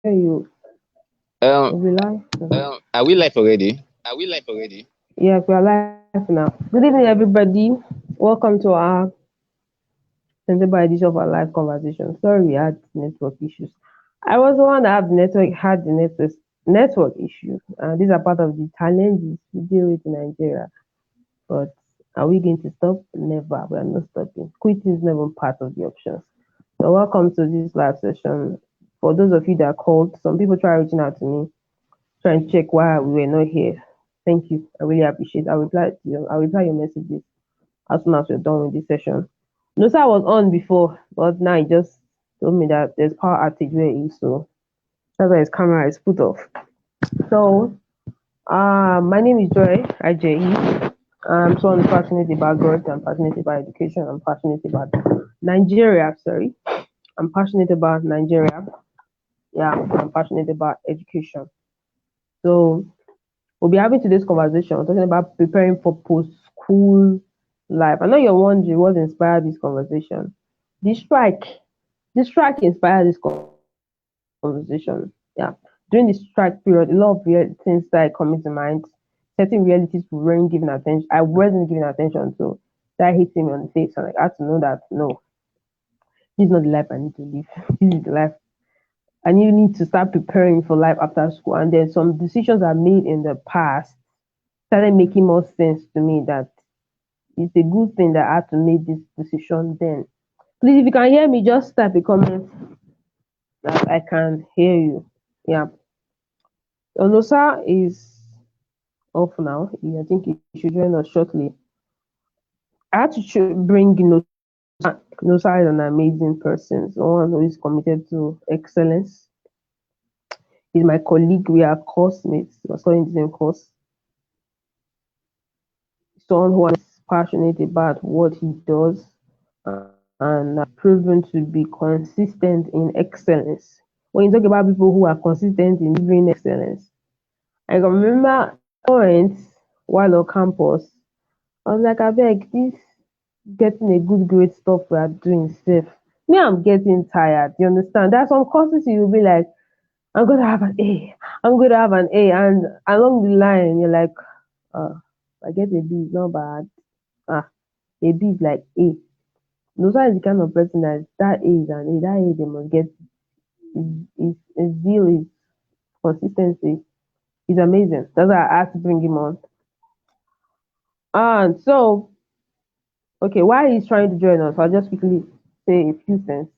Hey, you. Um, Are we live? are we live already? Yeah, we are live now. Good evening, everybody. Welcome to our September edition of our live conversation. Sorry, we had network issues. I was the one that had the network issue. These are part of the challenges we deal with in Nigeria. But are we going to stop? Never. We are not stopping. Quitting is never part of the options. So welcome to this live session. For those of you that called, some people try reaching out to me try and check why we were not here. Thank you. I really appreciate it. I'll reply your messages as soon as we're done with this session. Nosa was on before, but now he just told me that there's power outage where he is, so that's why his camera is put off. So my name is Joy IJE. I'm so passionate about growth, I'm passionate about education, I'm passionate about Nigeria, sorry. I'm passionate about Nigeria. Yeah, I'm passionate about education. So we'll be having today's conversation talking about preparing for post school life. I know you're wondering what inspired this conversation. The strike. The strike inspired this conversation. Yeah. During the strike period, a lot of things started coming to mind. Certain realities we weren't giving attention. I wasn't giving attention to. That hitting me on the face, and I had to know that no, this is not the life I need to live. This is the life and you need to start preparing for life after school. And then some decisions I made in the past started making more sense to me that it's a good thing that I had to make this decision then. Please, if you can hear me, just type a comment that I can hear you. Yeah. Onosa is off now. I think he should join us shortly. I had to bring Nosa is an amazing person, someone who is committed to excellence. He's my colleague. We are course mates. We're studying the same course. Someone who is passionate about what he does and proven to be consistent in excellence. When you talk about people who are consistent in delivering excellence, I can remember point while on campus, I was like, I beg, this getting a good grade stuff we are doing safe. Me, I'm getting tired. You understand? There are some courses you will be like, I'm gonna have an A. I'm gonna have an A, and along the line, you're like, I get a B, it's not bad. Ah, a B is like A. Nosa is the kind of person that A is an A. That A they must get his zeal, his consistency is amazing. That's why I had to bring him on. And so, okay, while he's trying to join us, I'll just quickly say a few things.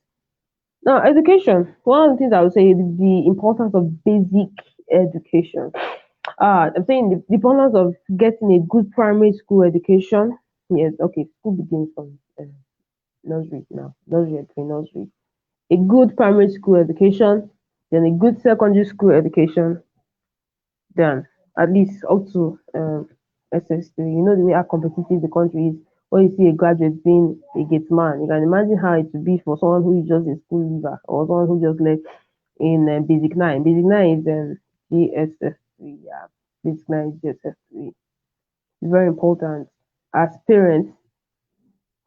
Now, education. One of the things I would say is the importance of basic education. I'm saying the importance of getting a good primary school education. Yes, okay, school begins from nursery now, nursery, pre-nursery. A good primary school education, then a good secondary school education, then at least up to SS3. You know the way how competitive the country is. When you see a graduate being a gate man, you can imagine how it would be for someone who is just a school leaver or someone who just left in basic nine. Basic nine is GSS3. Yeah, basic nine is GSS3. It's very important. As parents,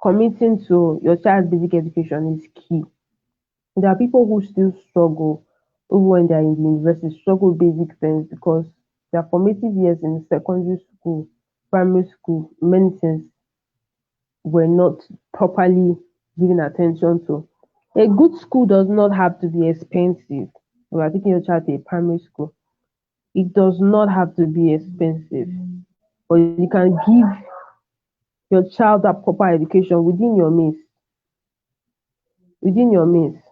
committing to your child's basic education is key. There are people who still struggle even when they're in the university, struggle with basic things because their formative years in secondary school, primary school, many things were not properly given attention to. A good school does not have to be expensive. We are taking your child to a primary school. It does not have to be expensive, but you can give your child that proper education within your means. Within your means.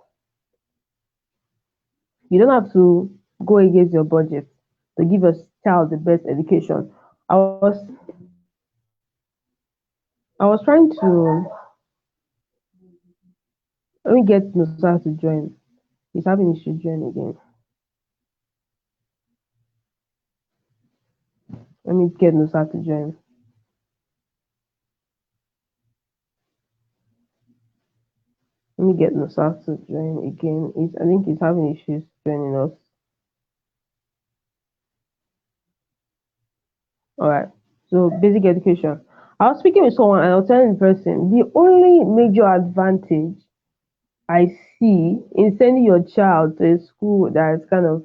You don't have to go against your budget to give your child the best education. I was trying to let me get Nusa to join. He's having issue join again. Let me get Nusa to join. Let me get Nusa to join again. I think he's having issues joining us. Alright. So basic education. I was speaking with someone and I was telling the person the only major advantage I see in sending your child to a school that is kind of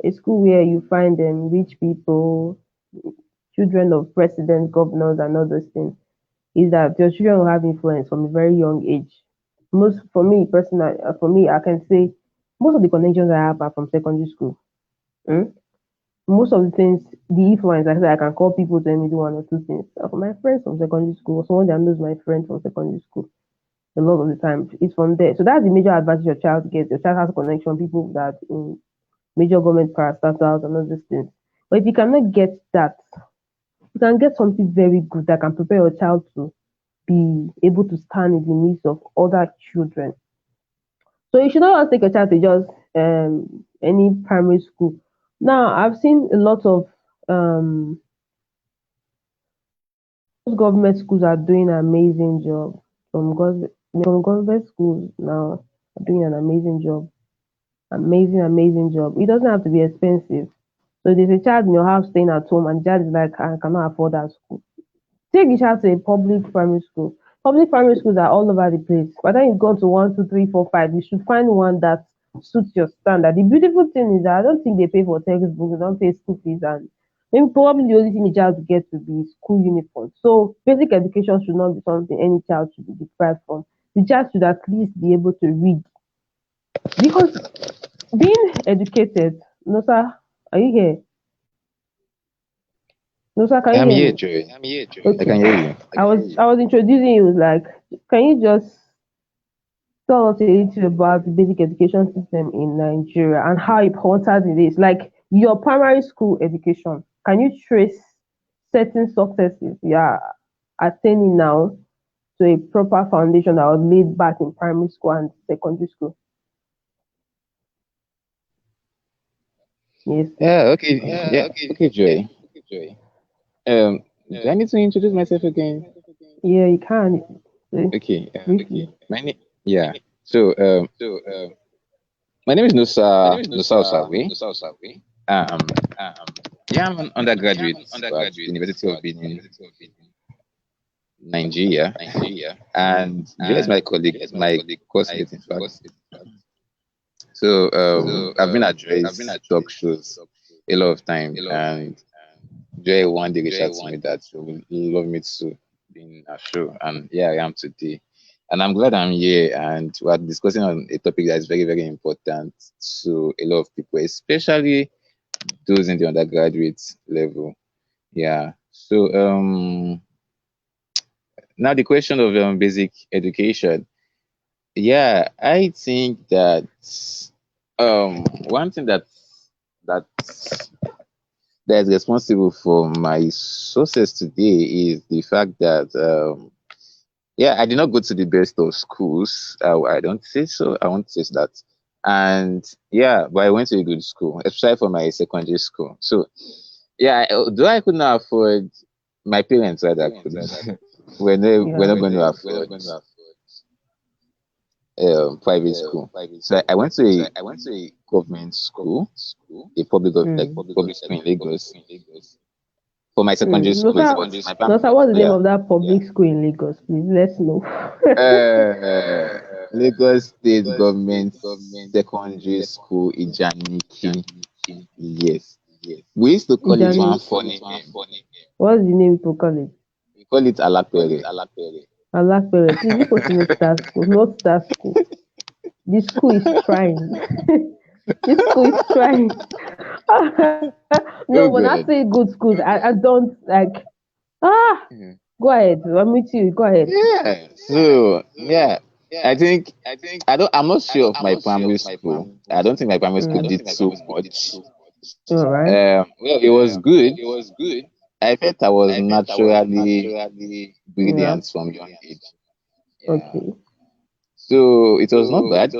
a school where you find them rich people, children of presidents, governors, and all those things, is that your children will have influence from a very young age. Most for me personally, for me, I can say most of the connections I have are from secondary school. Mm? Most of the things, the influence, like I said, I can call people to let me do one or two things. My friends from secondary school, someone that knows my friend from secondary school, a lot of the time it's from there. So that's the major advantage your child gets. Your child has connection, people that in major government parastatals and all these things. But if you cannot get that, you can get something very good that can prepare your child to be able to stand in the midst of other children. So you should not just take a child to just any primary school. Now I've seen a lot of most government schools are doing an amazing job. Some government schools now are doing an amazing job. Amazing job. It doesn't have to be expensive. So there's a child in your house staying at home and the child is like, I cannot afford that school. Take the child to a public primary school. Public primary schools are all over the place. By the time you've gone to one, two, three, four, five, you should find one that suits your standard. The beautiful thing is that I don't think they pay for textbooks, they don't pay school fees, and maybe probably the only thing the child will get will be school uniform. So basic education should not be something any child should be deprived from. The child should at least be able to read. Because being educated, no sir, are you here? No sir, can you I'm hear here, me? Joey. I Okay. can hear you. I was introducing you like, can you just tell us a little about the basic education system in Nigeria and how important it is? Like your primary school education, can you trace certain successes you are attaining now to a proper foundation that was laid back in primary school and secondary school? Yes. Okay. Yeah. Okay, Joey. Do I need to introduce myself again? Yeah, you can. Okay. Briefly. My name. Yeah. So, my name is Nosa Osawe. Um, yeah, I'm an undergraduate at the University of Benin, Nigeria, and Joy is my colleague, my course mate, in fact. So, I've been at Joy's talk shows a lot of time, and Joy one day reached out to me that she would love me to be in a show, and here I am today. And I'm glad I'm here, and we're discussing on a topic that is very, very important to a lot of people, especially those in the undergraduate level. Yeah. So, now the question of basic education. Yeah, I think that one thing that that is responsible for my success today is the fact that yeah, I did not go to the best of schools. I don't say so. I won't say that. And yeah, but I went to a good school, especially for my secondary school. So yeah, though I could not afford, my parents rather could. We're Yeah. not going to afford private school. So I went to a government school, a public school in Lagos for my secondary No, school. sir. But my No, family, sir. What's the name yeah, of that public school in Lagos, please? Let's know. Lagos State Government Secondary School, Ijaniki. Yes, we used to call it Ijani. one funny name. What's the name people call it? We call it Alapere. Alakpere. Please, you supposed to know that school, not that school. This school is trying. This school is trying. No, Oh when I God. say good schools, I don't like. Ah, go ahead. I'm with you. Go ahead. Yeah. So yeah, I think I don't. I'm not sure of my primary school. I don't think my primary school did so much. All right. Well, it was good. I felt I was naturally Yeah. brilliant from young age. Yeah. Okay. So it was not bad,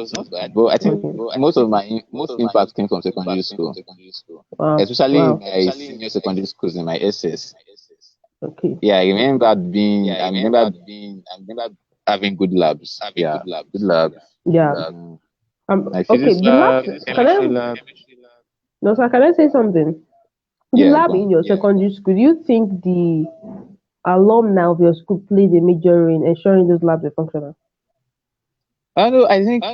but I think Okay. most impact came from secondary school, Wow. especially Wow. my senior secondary schools in my SS. Okay. Yeah, I remember having good labs. Yeah, good labs. Yeah. Mm. My Okay. physics The lab. lab, Can chemistry I? lab. No, sir. Can I say something? The Yeah, lab go in on. your secondary school. Do you think the alumni of your school played a major role in ensuring those labs are functional? I know. I think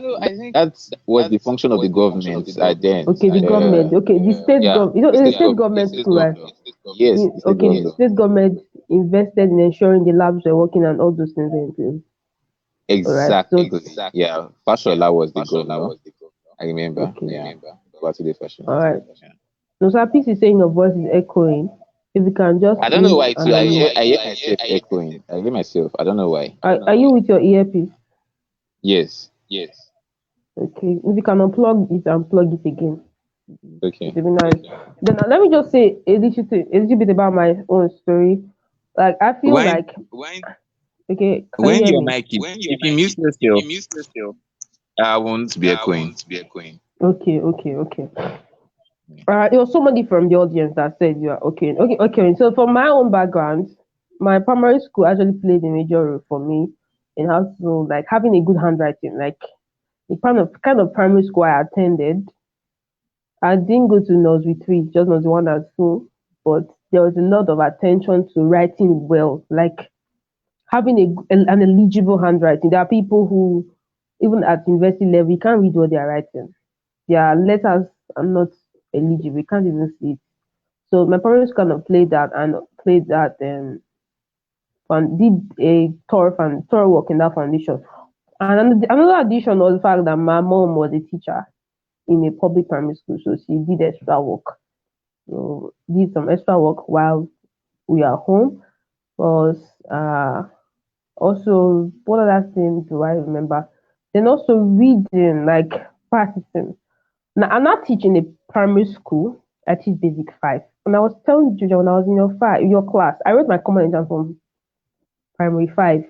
that was the function of the government then. Okay, the government. Okay, the state Yeah, government. You know, the in the state state government. government school, right? Yes, the state Okay, government. state government invested in ensuring the labs were working and all those things were in place. All right. So, Exactly. Yeah, Fashola was the governor. I remember. okay. Yeah, Babatunde All Fashola. right. Yeah. No, so please is saying your voice is echoing. If you can just I don't know mute why and too. unmute. I hear myself echoing. I hear myself. I don't know why. Are you with your earpiece? Yes. Okay. If you can unplug it and plug it again, it Okay. will be nice. Then let me just say a little bit about my own story. Like I feel When like okay, can you when hear your me? mic if you mute yourself, I won't be echoing. Okay. It was somebody from the audience that said you are okay. Okay. So from my own background, my primary school actually played a major role for me in how to like having a good handwriting. Like the kind of primary school I attended, I didn't go to nursery three, just nursery one and two, but there was a lot of attention to writing well, like having an eligible handwriting. There are people who, even at university level, you can't read what they are writing. Their letters are not eligible. You can't even see it. So my parents kind of played that did a thorough work in that foundation. And another addition was the fact that my mom was a teacher in a public primary school, so she did extra work. So did some extra work while we are home. Was also what other thing do I remember? Then also reading, like practicing. Now I'm not teaching a primary school. I teach basic five. And I was telling the children when I was in your class, I wrote my common exam from primary five.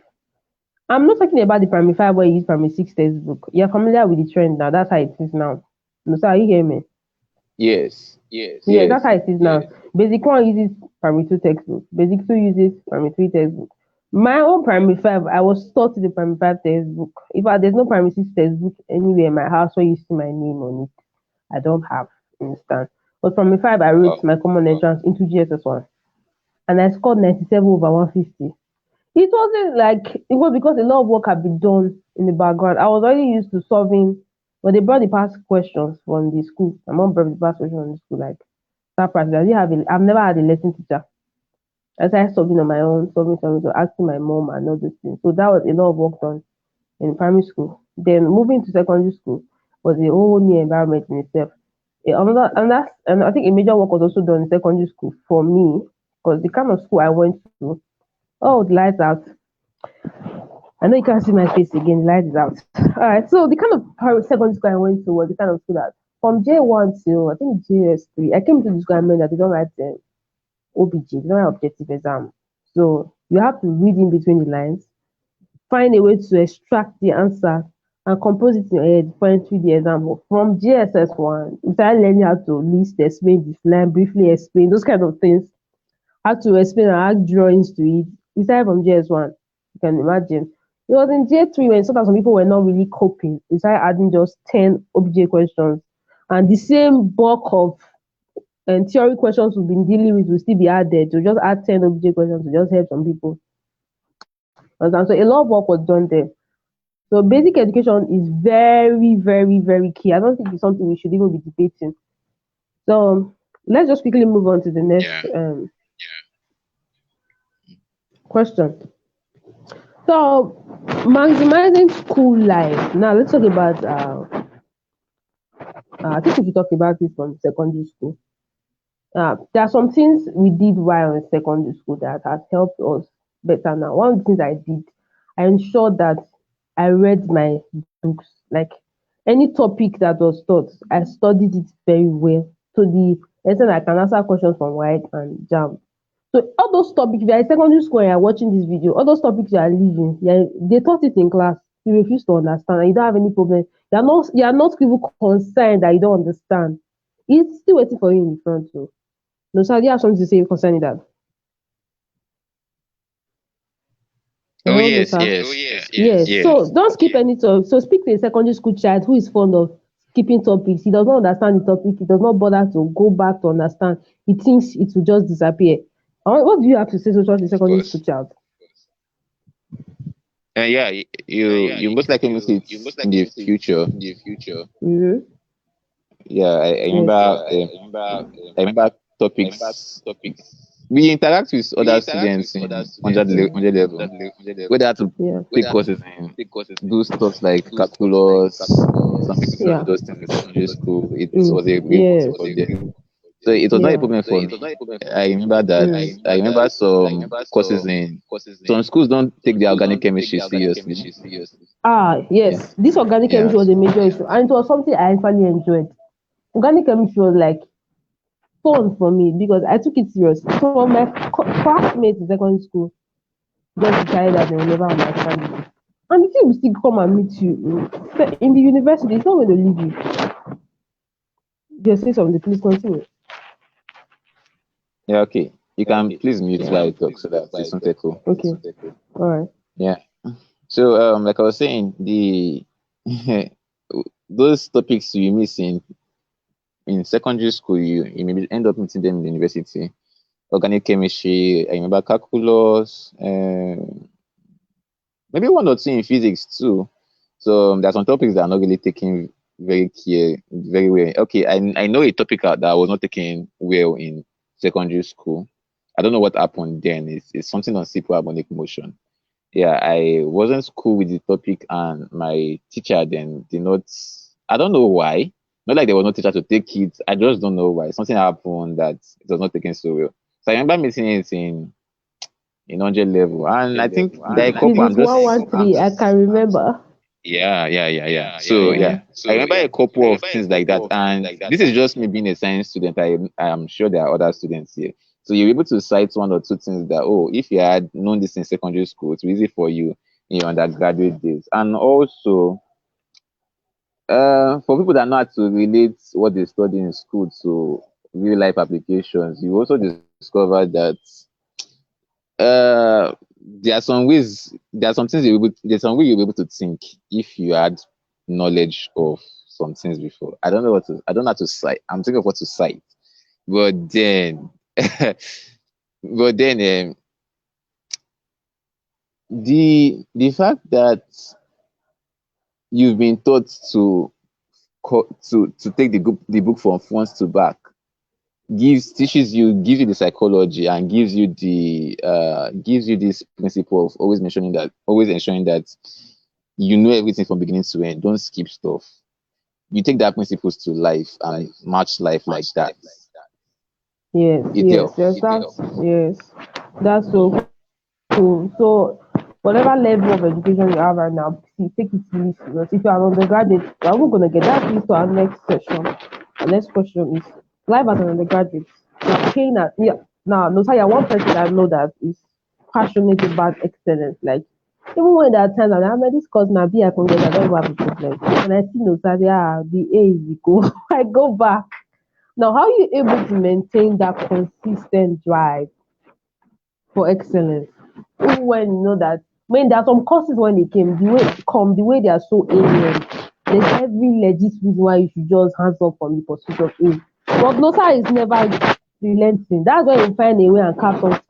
I'm not talking about the primary five where you use primary six textbook. You're familiar with the trend now. That's how it is now. No, sir, are you hearing me? Yes. Yeah, that's how it is now. Basic one uses primary two textbook. Basic two uses primary three textbook. My own primary five, I was taught the primary five textbook. In fact, there's no primary six textbook anywhere in my house where you see my name on it. I don't have instant. But primary five, I wrote Wow. my common entrance into GSS one, and I scored 97 over 150. It wasn't like it was because a lot of work had been done in the background. I was already used to solving, but they brought the past questions from the school. My mom brought the past questions from the school, like that practice. I've never had a lesson teacher. I started solving on my own, solving, so asking my mom and all those things. So that was a lot of work done in primary school. Then moving to secondary school was a whole new environment in itself. And I think a major work was also done in secondary school for me because the kind of school I went to, oh, the lights out. I know you can't see my face again. The light is out. All right. So the kind of secondary school I went to was the kind of school that from J1 till I think JS3, I came to the school and meant that they don't write OBJ, they don't write objective exam. So you have to read in between the lines, find a way to extract the answer and compose it in your head for entry the exam. From GSS1, we started learning how to list, explain this line, briefly explain those kind of things, how to explain and add drawings to it. We started from JS1. You can imagine. It was in J3 when some people were not really coping. We started adding just 10 OBJ questions. And the same bulk of theory questions we've been dealing with will still be added. To just add 10 OBJ questions to just help some people. And so a lot of work was done there. So basic education is very, very, very key. I don't think it's something we should even be debating. So let's just quickly move on to the next question. So maximizing school life. Now let's talk about I think we should talk about this from secondary school. There are some things we did while in secondary school that has helped us better now. One of the things I did, I ensured that I read my books. Like any topic that was taught, I studied it very well to the extent I can answer questions from White and Jam. So all those topics, if you're in secondary school and you're watching this video, all those topics you are leaving, they taught it in class. You refuse to understand and you don't have any problem. You're not even concerned that you don't understand. It's still waiting for you in the front row. No, sir, do you have something to say concerning that? Oh Hello, no, yes, sir. yes, Yes. yes. So don't skip any topic. So speak to a secondary school child who is fond of skipping topics. He does not understand the topic. He does not bother to go back to understand. He thinks it will just disappear. What do you have to say to such a Of secondary school course. child? Yeah, you most likely miss it in the future. Mm-hmm. Yeah, Yes. I remember topics. We interact with other students in 100 level, where they had to Yeah. take courses in do stuff like calculus. Some people do Yeah. those things in secondary school. It Mm. was a big Yes. for them. So it was not a Yeah. problem for me. I remember that. Mm. I remember some courses in some schools don't take the organic chemistry seriously. Ah, Yeah, yes. This organic yeah. chemistry was a major issue, and it was something I actually enjoyed. Organic chemistry was like fun for me because I took it serious. So my classmates in secondary school just decided that they will never understand it. And the thing will still come and meet you in the university. It's not going to leave you. Just say something, please continue. Yeah, okay. You can please mute while I talk so that it's not echo. Okay. All right. Yeah. So like I was saying, the those topics you miss in secondary school, you maybe end up meeting them in the university. Organic chemistry, I remember calculus, maybe one or two in physics too. So there are some topics that are not really taken very well. Okay, I know a topic that I was not taking well in secondary school. I don't know what happened then. It's something on simple harmonic motion. Yeah, I wasn't cool with the topic, and my teacher then did not. I don't know why. Not like there was no teacher to take it. I just don't know why. Something happened that it was not taken so well. So I remember meeting it in 100 level, and I think there are a couple. I'm Physics just 113, I can remember. yeah. So yeah, I remember a couple of things like that, and this is just me being a science student. I am sure there are other students here. So you're able to cite one or two things that, oh, if you had known this in secondary school, it's easy for you in your undergraduate days. And also, for people that know how to relate what they study in school to real life applications, you also discover that there are some ways, there are some things there's some way you'll be able to think if you had knowledge of some things before. I don't know how to cite. I'm thinking of what to cite, but then, but then, the fact that you've been taught to take the book from front to back gives you the psychology and gives you this principle of always ensuring that you know everything from beginning to end. Don't skip stuff. You take that principles to life and match life like that. Yes, It yes, helps. yes, yes. That's so cool. So whatever level of education you have right now, please take it really serious. If you are an undergraduate, we're not gonna get that leads to our next session. Our next question is life as an undergraduate. You're paying at yeah. Now, no, you're one person I know that is passionate about excellence. Like even when there are times that I'm this course now be I can get I don't have a problem. And I see no the A is the go. I go back. Now, how are you able to maintain that consistent drive for excellence? Even when you know that when there are some courses when they came, the way they are so alien, there's every legit reason why you should just hands up from the pursuit of A. But Nosa is never relenting. That's why you find a way and carve it,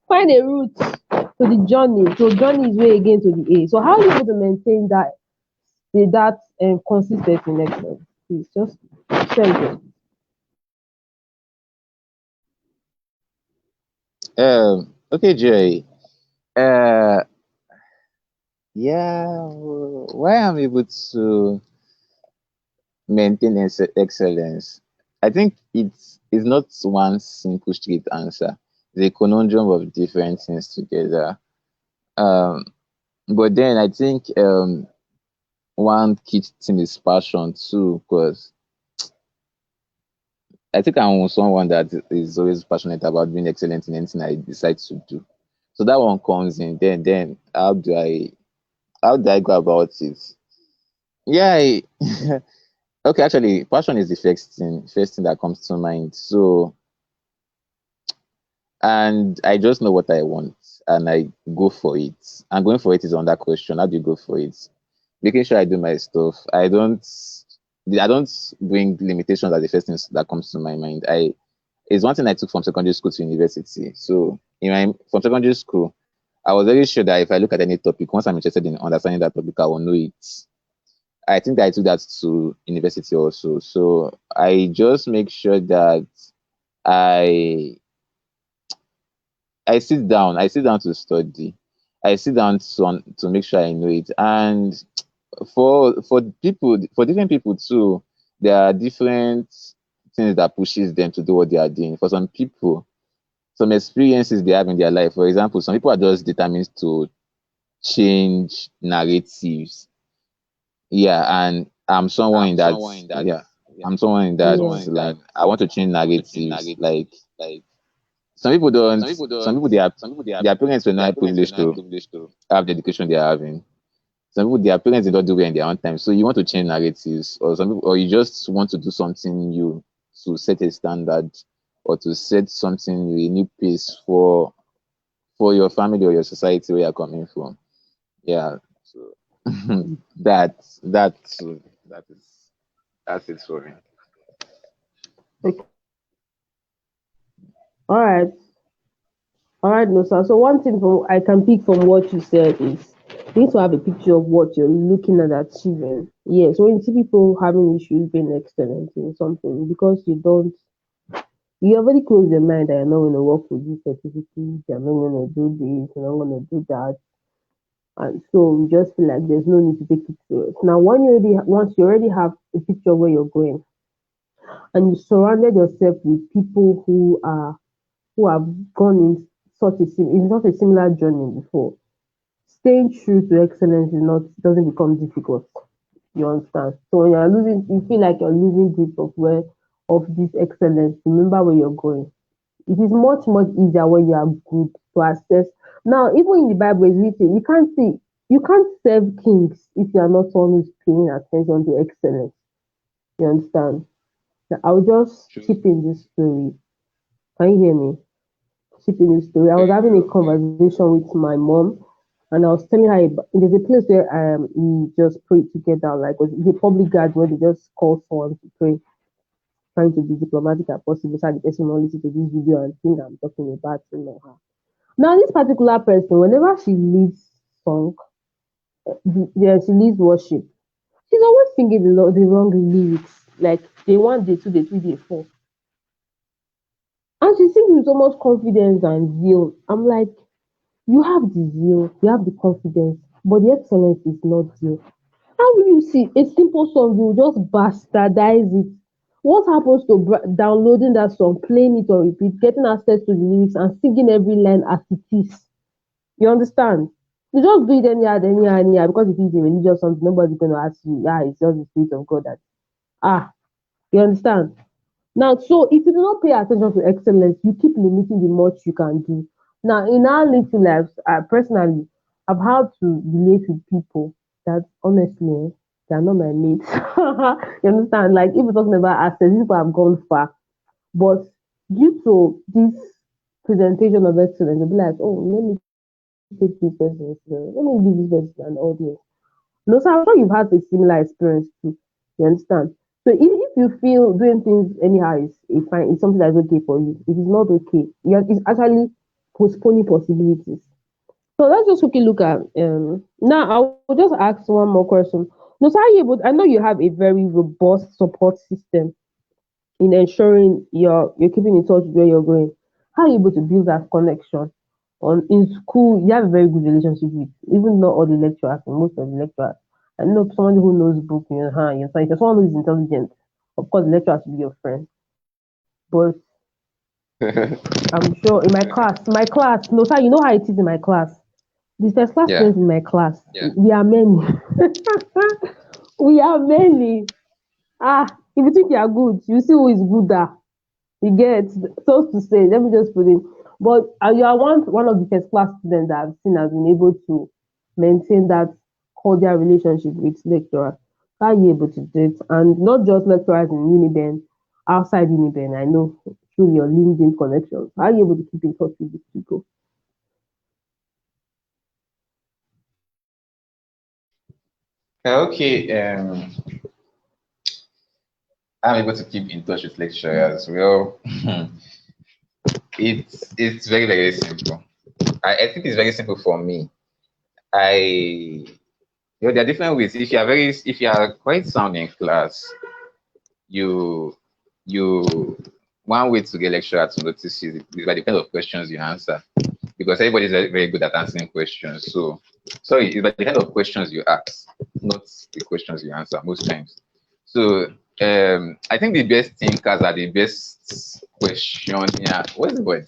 find a route to the journey. So journey is way again to the A. So how are you able to maintain that consistency in excellence? Please just share it. Okay, Jay. Uh, yeah. Why I'm able to maintain excellence? I think it's not one simple straight answer. The conundrum of different things together. Um, but then I think one key thing is passion too, because I think I'm someone that is always passionate about being excellent in anything I decide to do. So that one comes in. Then how do I go about it? Yeah. Okay. Actually, passion is the first thing that comes to mind. So, and I just know what I want, and I go for it. And going for it is on that question. How do you go for it? Making sure I do my stuff. I don't bring limitations as the first thing that comes to my mind. It's one thing I took from secondary school to university. So from secondary school, I was very sure that if I look at any topic, once I'm interested in understanding that topic, I will know it. I think that I took that to university also. So I just make sure that I I sit down to study. I sit down to make sure I know it. And for different people too, there are different things that pushes them to do what they are doing. For some people, some experiences they have in their life. For example, some people are just determined to change narratives. Yeah, and I'm someone in that. Yeah, I'm someone in that. Yeah. Like, I want to change narratives. Like, some people don't. Some people their parents were not privileged to have the education they are having. Some people their parents did not do well in their own time. So you want to change narratives, or some people, or you just want to do something new to set a standard, or to set something new, a new pace for your family or your society where you're coming from. Yeah. So that is that's it for me. Okay. All right. All right, Nosa. So one thing from I can pick from what you said is you need to have a picture of what you're looking at achieving. Yeah. So when you see people having issues being excellent in something because you already close your mind that you're not going to work with this certificate, you're not going to do this, you're not going to do that, and so you just feel like there's no need to take it serious. Now, once you already have a picture of where you're going, and you surrounded yourself with people who have gone in such a similar journey before, staying true to excellence is not doesn't become difficult. You understand? So when you're losing, you feel like you're losing grip of this excellence. Remember where you're going. It is much easier when you are good to assess. Now, even in the Bible, it's written you can't serve kings if you are not someone who's paying attention to excellence. You understand? Now, I'll just True. chip in this story. Can you hear me? Chip in this story. I was having a conversation with my mom, and I was telling her there's a place where we just pray together, like it's a public garden where they just call someone to pray, trying to be diplomatic as possible so that the person will listen to this video and think I'm talking about him or her. Now, this particular person, whenever she leads song, yeah, she leads worship, she's always singing the wrong lyrics, like day one, day two, day three, day four. And she's singing with so much confidence and zeal. I'm like, you have the zeal, you have the confidence, but the excellence is not there. How will you see a simple song, you just bastardize it? What happens to downloading that song, playing it on repeat, getting access to the lyrics, and singing every line as it is? You understand? You just do it anyhow, because if it's a religious something, nobody's going to ask you, yeah, it's just the spirit of God that, you understand? Now, so if you do not pay attention to excellence, you keep limiting the much you can do. Now, in our little lives, personally, I've had to relate with people that honestly, they are not my mates. You understand? Like, if we're talking about access, these people have gone far. But due to this presentation of excellence, they'll be like, oh, let me take this person, let me give this person an audience. No, so I'm sure you've had a similar experience too. You understand? So if you feel doing things anyhow is a fine, it's something that's okay for you. It is not okay. It's actually postponing possibilities. So let's just quickly look at now. I will just ask one more question. No, so are you able? I know you have a very robust support system in ensuring you're keeping in touch with where you're going. How are you able to build that connection? On in school, you have a very good relationship with even not all the lecturers, most of the lecturers. I know someone who knows book, you know, so if you're someone who is intelligent, of course the lecturer should be your friend. But I'm sure in my class, no sir, you know how it is in my class. The first class Yeah. students in my class, we are many. We are many. If you think you are good, you see who is gooder. You get, so to say, let me just put it. But you are one of the first class students that I've seen has been able to maintain that cordial relationship with lecturers. How are you able to do it? And not just lecturers in Uniben, outside Uniben. I know through your LinkedIn connections. How are you able to keep in touch with these people? Okay. I'm able to keep in touch with lecturers. Well, it's very simple. I think it's very simple for me. There are different ways. If you are quite sound in class, you you one way to get lecturer to notice you is by the kind of questions you answer, because everybody is very, very good at answering questions. So sorry, it's by the kind of questions you ask, not the questions you answer most times. So I think the best thinkers are the best question. Yeah, what's the word?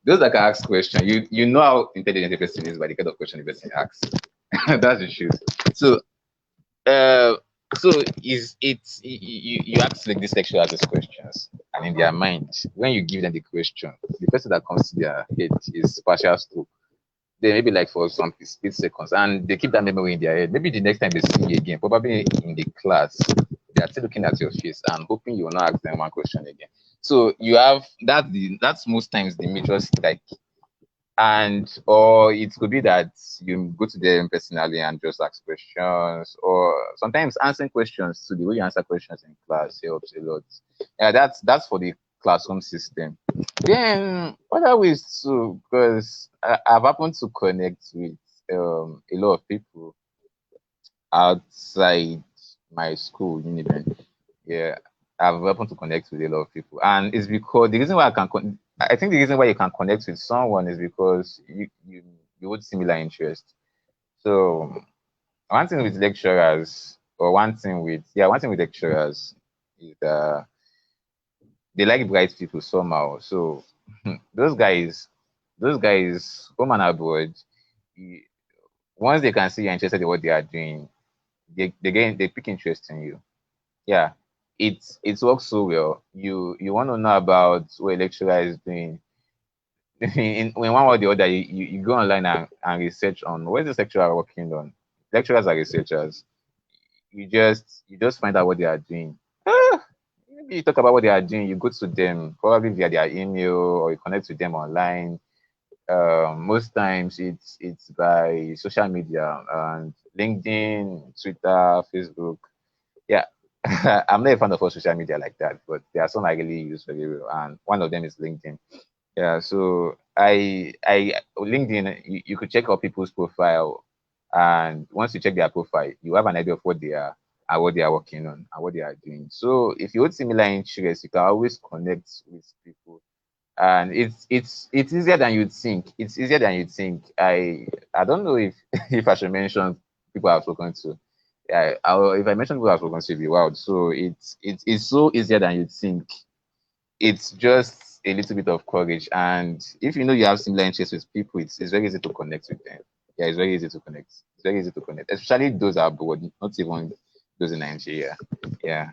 Those that can ask questions, you know how intelligent the person is by the kind of question the person asks. That's the truth. So uh, so is it you ask like this lecturer these questions, and in their mind, when you give them the question, the person that comes to their head is partial stroke. They maybe like for some split seconds, and they keep that memory in their head. Maybe the next time they see you again, probably in the class, they are still looking at your face and hoping you will not ask them one question again. So you have that's most times the major strike. And or it could be that you go to them personally and just ask questions, or sometimes answering questions. So the way you answer questions in class helps a lot. Yeah, that's for the classroom system. Then other ways too, because I've happened to connect with a lot of people outside my school, Uniben. Yeah, I've happened to connect with a lot of people, and it's because the reason why I think the reason why you can connect with someone is because you hold similar interests. So one thing with lecturers, or one thing with lecturers is they like bright people somehow. So those guys, home and abroad, you- once they can see you're interested in what they are doing, they pick interest in you. Yeah, it works so well. You want to know about what a lecturer is doing. When one or the other, you go online and research on what is this lecturer working on. Lecturers are researchers. You just find out what they are doing. Maybe you talk about what they are doing, you go to them probably via their email, or you connect with them online. Most times it's by social media and LinkedIn, Twitter, Facebook. Yeah, I'm not a fan of all social media like that, but there are some I really use very well, and one of them is LinkedIn. Yeah, so I LinkedIn, you could check out people's profile, and once you check their profile, you have an idea of what they are and what they are working on and what they are doing. So if you hold similar interests, you can always connect with people, and it's easier than you'd think. It's easier than you'd think. I don't know if if I should mention people I've spoken to. Yeah, if I mention people I've spoken to, it'll be wild. So it's so easier than you'd think. It's just a little bit of courage, and if you know you have similar interests with people, it's very easy to connect with them. Yeah, it's very easy to connect. It's very easy to connect, especially those abroad, not even those in Nigeria. Yeah.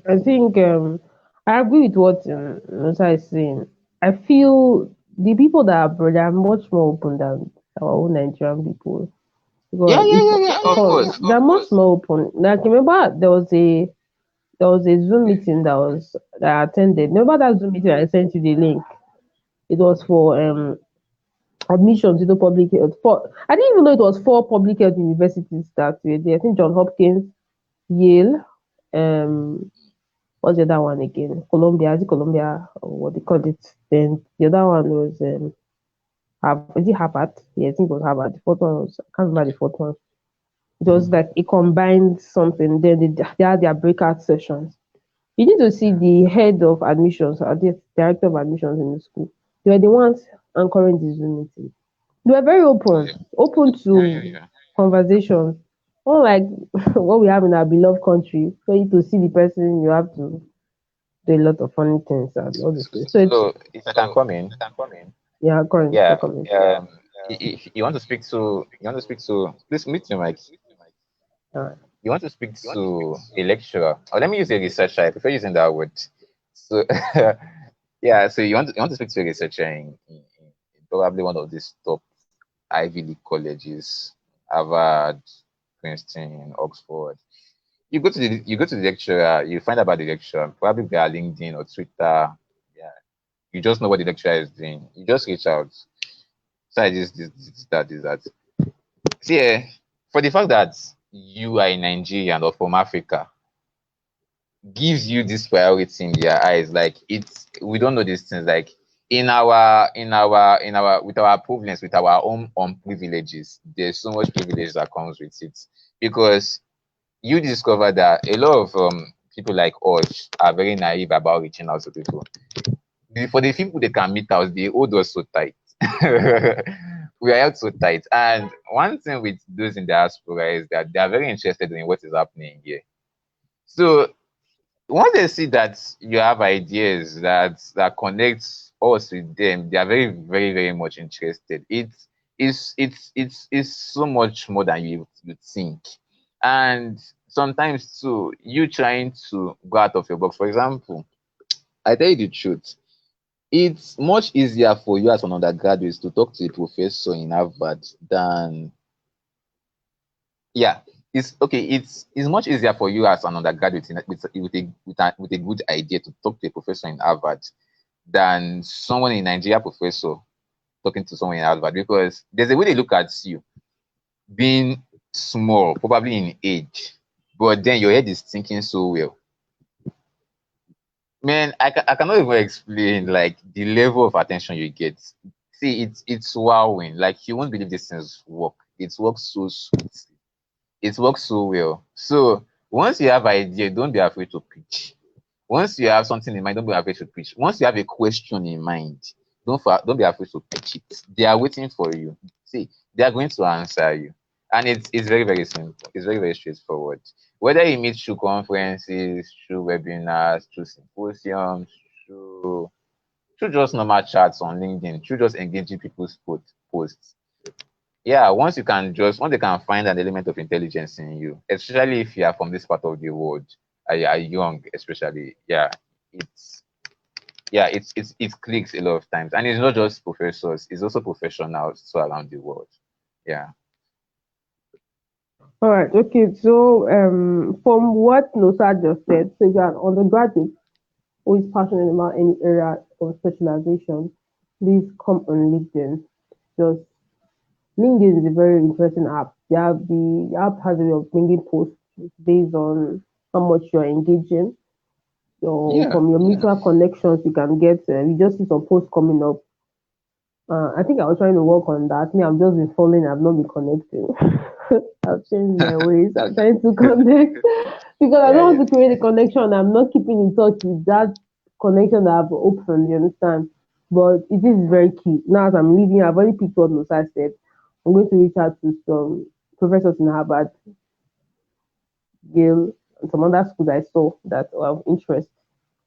I think I agree with what Nosa is saying. I feel the people that are abroad are much more open than our own Nigerian people. Yeah, Because yeah, if yeah, yeah. Of course. they're much more open. Like remember there was a Zoom meeting that I attended. Remember that Zoom meeting I sent you the link? It was for admissions into public health. I didn't even know it was four public health universities that were there. I think John Hopkins, Yale, um what's the other one again? Columbia, is it Columbia or what they call it? Then the other one was is it Harvard? Yeah, I think it was Harvard. The fourth one was I can't remember the fourth one. It was like it combined something. Then they had their breakout sessions. You need to see the head of admissions or the director of admissions in the school. They were the ones anchoring the Zoom meeting. They were very Yeah, open yeah, yeah, to yeah. conversations. Unlike what we have in our beloved country, for you to see the person, you have to do a lot of funny things and all these things. So it's So if I can come in, yeah, current yeah. coming. If you want to speak to, please mute your mic. Alright. You want to speak to a lecturer, or let me use a researcher. I prefer using that word. So, yeah. So you want to speak to a researcher in probably one of these top Ivy League colleges, Harvard, Princeton, Oxford. You go to the lecturer. You find out about the lecturer probably via LinkedIn or Twitter. Yeah, you just know what the lecturer is doing. You just reach out. So this, that. See, for the fact that you are in Nigeria or from Africa, gives you this priority in their eyes. Like we don't know these things. Like in our with our privileges, with our own privileges, there's so much privilege that comes with it, because you discover that a lot of people like us are very naive about reaching out to people. For the people they can meet us, they hold us so tight. We are held so tight. And one thing with those in diaspora is that they are very interested in what is happening here. So once they see that you have ideas that connects us with them, they are very, very, very much interested. It's so much more than you think. And sometimes too, you trying to go out of your box. For example, I tell you the truth, it's much easier for you as an undergraduate to talk to a professor in Harvard than, yeah, it's okay. It's much easier for you as an undergraduate with a good idea to talk to a professor in Harvard than someone in Nigeria professor talking to someone in Harvard, because there's a way they look at you being small, probably in age, but then your head is thinking so well. Man, I cannot even explain like the level of attention you get. See, it's wowing. Like you won't believe these things work. It works so sweetly. It works so well. So once you have idea, don't be afraid to pitch. Once you have something in mind, don't be afraid to pitch. Once you have a question in mind, don't be afraid to pitch it. They are waiting for you. See, they are going to answer you. And it's very, very simple. It's very, very straightforward. Whether you meet through conferences, through webinars, through symposiums, through through just normal chats on LinkedIn, through just engaging people's posts. Yeah, once they can find an element of intelligence in you, especially if you are from this part of the world, are young, especially, it clicks a lot of times, and it's not just professors; it's also professionals so around the world. Yeah, All right. Okay. So, from what Nosa just said, so if you're an undergraduate who is passionate about any area of specialization, please come on LinkedIn. Just LinkedIn is a very interesting app. The app has a way of bringing posts based on how much you're engaging. So yeah, from your mutual connections, you can get. You just see some posts coming up. I think I was trying to work on that. Me, I've just been following. I've not been connecting. I've changed my ways. I'm trying to connect because I yeah, don't yeah. want to create a connection. I'm not keeping in touch with that connection that I've opened. You understand? But it is very key. Now, as I'm leaving, I've already picked what Musa said. I'm going to reach out to some professors in Harvard, Yale, and some other schools I saw that are of interest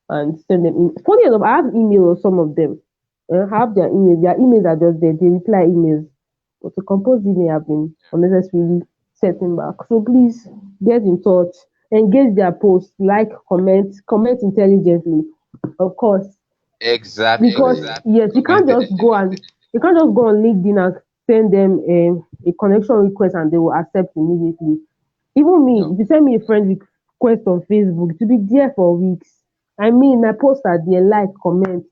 and send them in. Funny enough, I have email of some of them. I have their emails. Their emails are just there. They reply emails. But to compose email have been unnecessarily setting back. So please get in touch, engage their posts, like, comment intelligently. Of course, because Exactly. yes, Comment intelligently. you can't just go on LinkedIn and send them a connection request and they will accept immediately. Even me, No. if you send me a friend request on Facebook, it will be there for weeks. I mean, my posts are there, like, comment.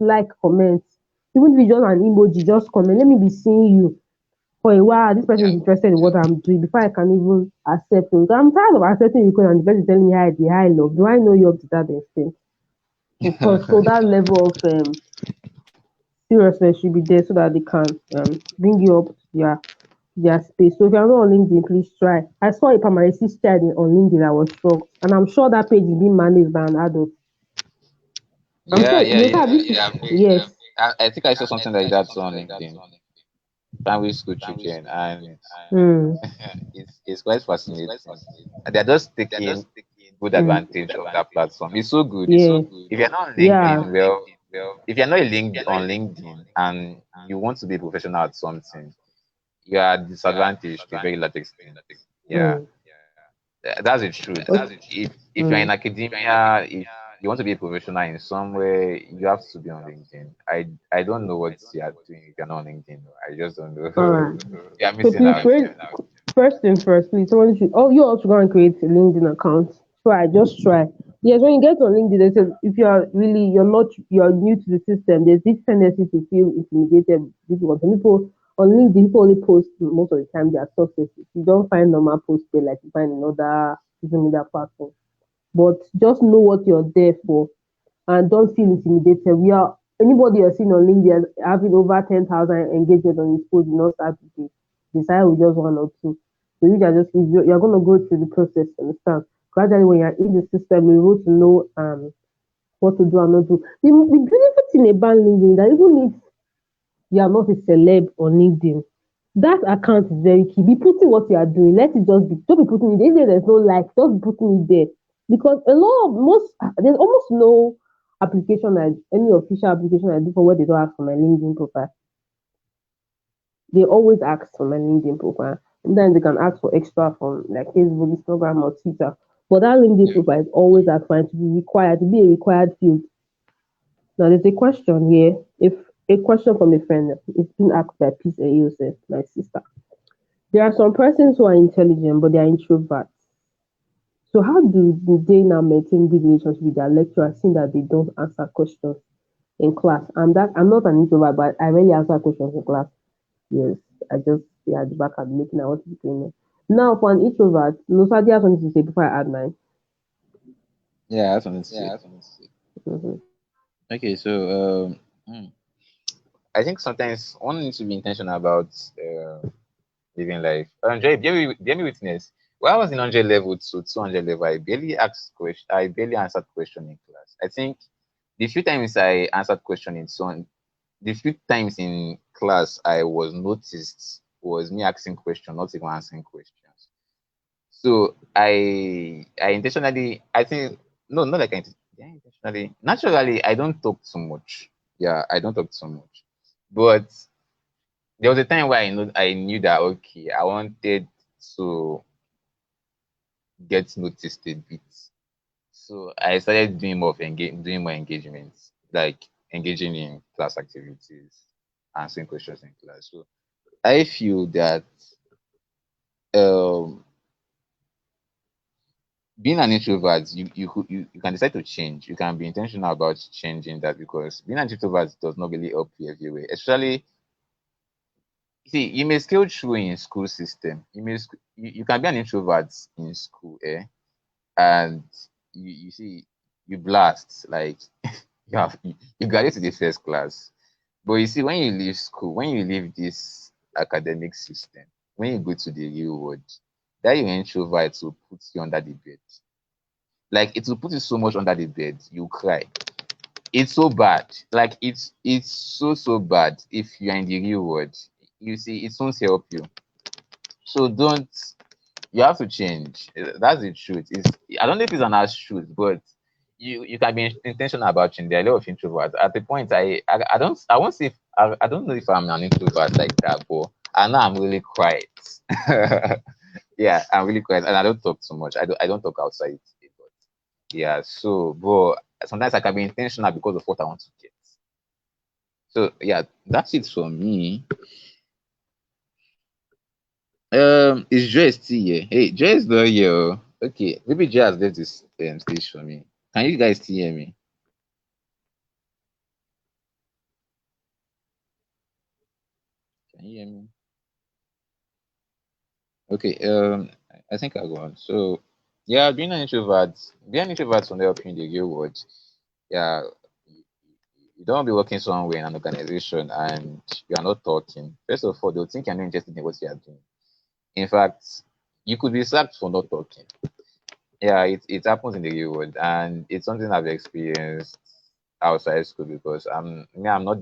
Even if it's just an emoji, just comment. Let me be seeing you for a while. This person Yeah. is interested in what I'm doing before I can even accept it. I'm tired of accepting requests and the person telling me hi love. Do I know you up to that extent? Of course. So that level of seriousness should be there so that they can bring you up to their space. So if you're not on LinkedIn, please try. I saw a primary six child on LinkedIn. I was shocked, and I'm sure that page is being managed by an adult. I'm Yeah, sure yeah, you have yeah. this. Yes. I think I saw something like that on LinkedIn. Primary school children, and Mm, it's quite fascinating. And they're just taking good mm, advantage of that platform. It's so good. yeah. If you're not on Yeah. LinkedIn, well, if you're not on LinkedIn and you want to be a professional at something, you are disadvantaged to a very large extent. Yeah, Mm, that's the truth. okay. If you're in Mm. academia, if you want to be a professional in some way, you have to be on LinkedIn. I don't know what you are doing if you're not on LinkedIn. I just don't know. All right. You're So missing please out. create first thing first, please. Someone should. Oh, you also go and create a LinkedIn account. Try, just try. Yes, when you get on LinkedIn, they say if you're new to the system, there's this tendency to feel intimidated. Because some people on LinkedIn, people only post most of the time their successes. You don't find normal posts there like you find in other social media platforms. But just know what you're there for and don't feel intimidated. We are Anybody you're seeing on LinkedIn having over 10,000 engagement on his post, do not start today. Decide with just one or two. So you are just you're going to go through the process, understand? Gradually, when you're in the system, you will to know what to do and not do. The beautiful thing about LinkedIn is that even if you are not a celeb on LinkedIn, that account is very key. Be putting what you are doing. Let it just be. Don't be putting it there. If there's no like, just be putting it there. Because a lot of there's almost no application any official application I do for what they don't ask for my LinkedIn profile. They always ask for my LinkedIn profile. Sometimes they can ask for extra from like Facebook, Instagram, or Twitter. But that LinkedIn profile is always assigned to be required, to be a required field. Now there's a question here. If a question from a friend, it's been asked by Peace and Yosef, my sister. There are some persons who are intelligent, but they are introverts. So how do they now maintain good relationship with their lecturer, seeing that they don't answer questions in class? I'm not an introvert, but I rarely answer questions in class. Yes, I just stay at the back and looking at what is going on. Now, for an introvert, Nosadi has something to say before I add mine. Yeah, that's honestly. Mm-hmm. Okay, so I think sometimes one needs to be intentional about living life. Andre, bear me witness. When I was in 100 level to 200 level, I barely asked question. I barely answered question in class. I think the few times I answered question in so the few times in class I was noticed was me asking questions, not even answering questions. So I intentionally, I think, no, not like yeah, intentionally. Naturally, I don't talk too much. Yeah, I don't talk too much. But there was a time where I knew that okay, I wanted to get noticed a bit. So I started doing more engagements, like engaging in class activities, answering questions in class. So I feel that um, being an introvert, you can decide to change. You can be intentional about changing that because being an introvert does not really help you everywhere. Especially, see, you may scale through in school system. You can be an introvert in school, and you see you blast like you graduate to the first class. But you see, when you leave school, when you leave this academic system, when you go to the real world, that your introvert will put you under the bed. Like it will put you so much under the bed, you cry. It's so bad. Like it's so bad if you're in the real world. You see, it won't help you. So don't you have to change. That's the truth. I don't know if it's an harsh truth, but you can be intentional about change. There are a lot of introverts. At the point, I won't say I don't know if I'm an introvert like that, but I know I'm really quiet. Yeah, I'm really quiet, and I don't talk too much. I don't talk outside. But yeah, so but sometimes I can be intentional because of what I want to get. So yeah, that's it for me. Is Joy still here? Hey, Joy is not here. Oh. Okay, maybe Joy has left this stage for me. Can you guys still hear me? Can you hear me? Okay. I think I'll go on. So, yeah, being an introvert will help you in the real world. Yeah, you don't be working somewhere in an organization and you are not talking. First of all, they'll think you're not interested in what you are doing. In fact, you could be sacked for not talking. Yeah, it happens in the real world, and it's something I've experienced outside school because I'm not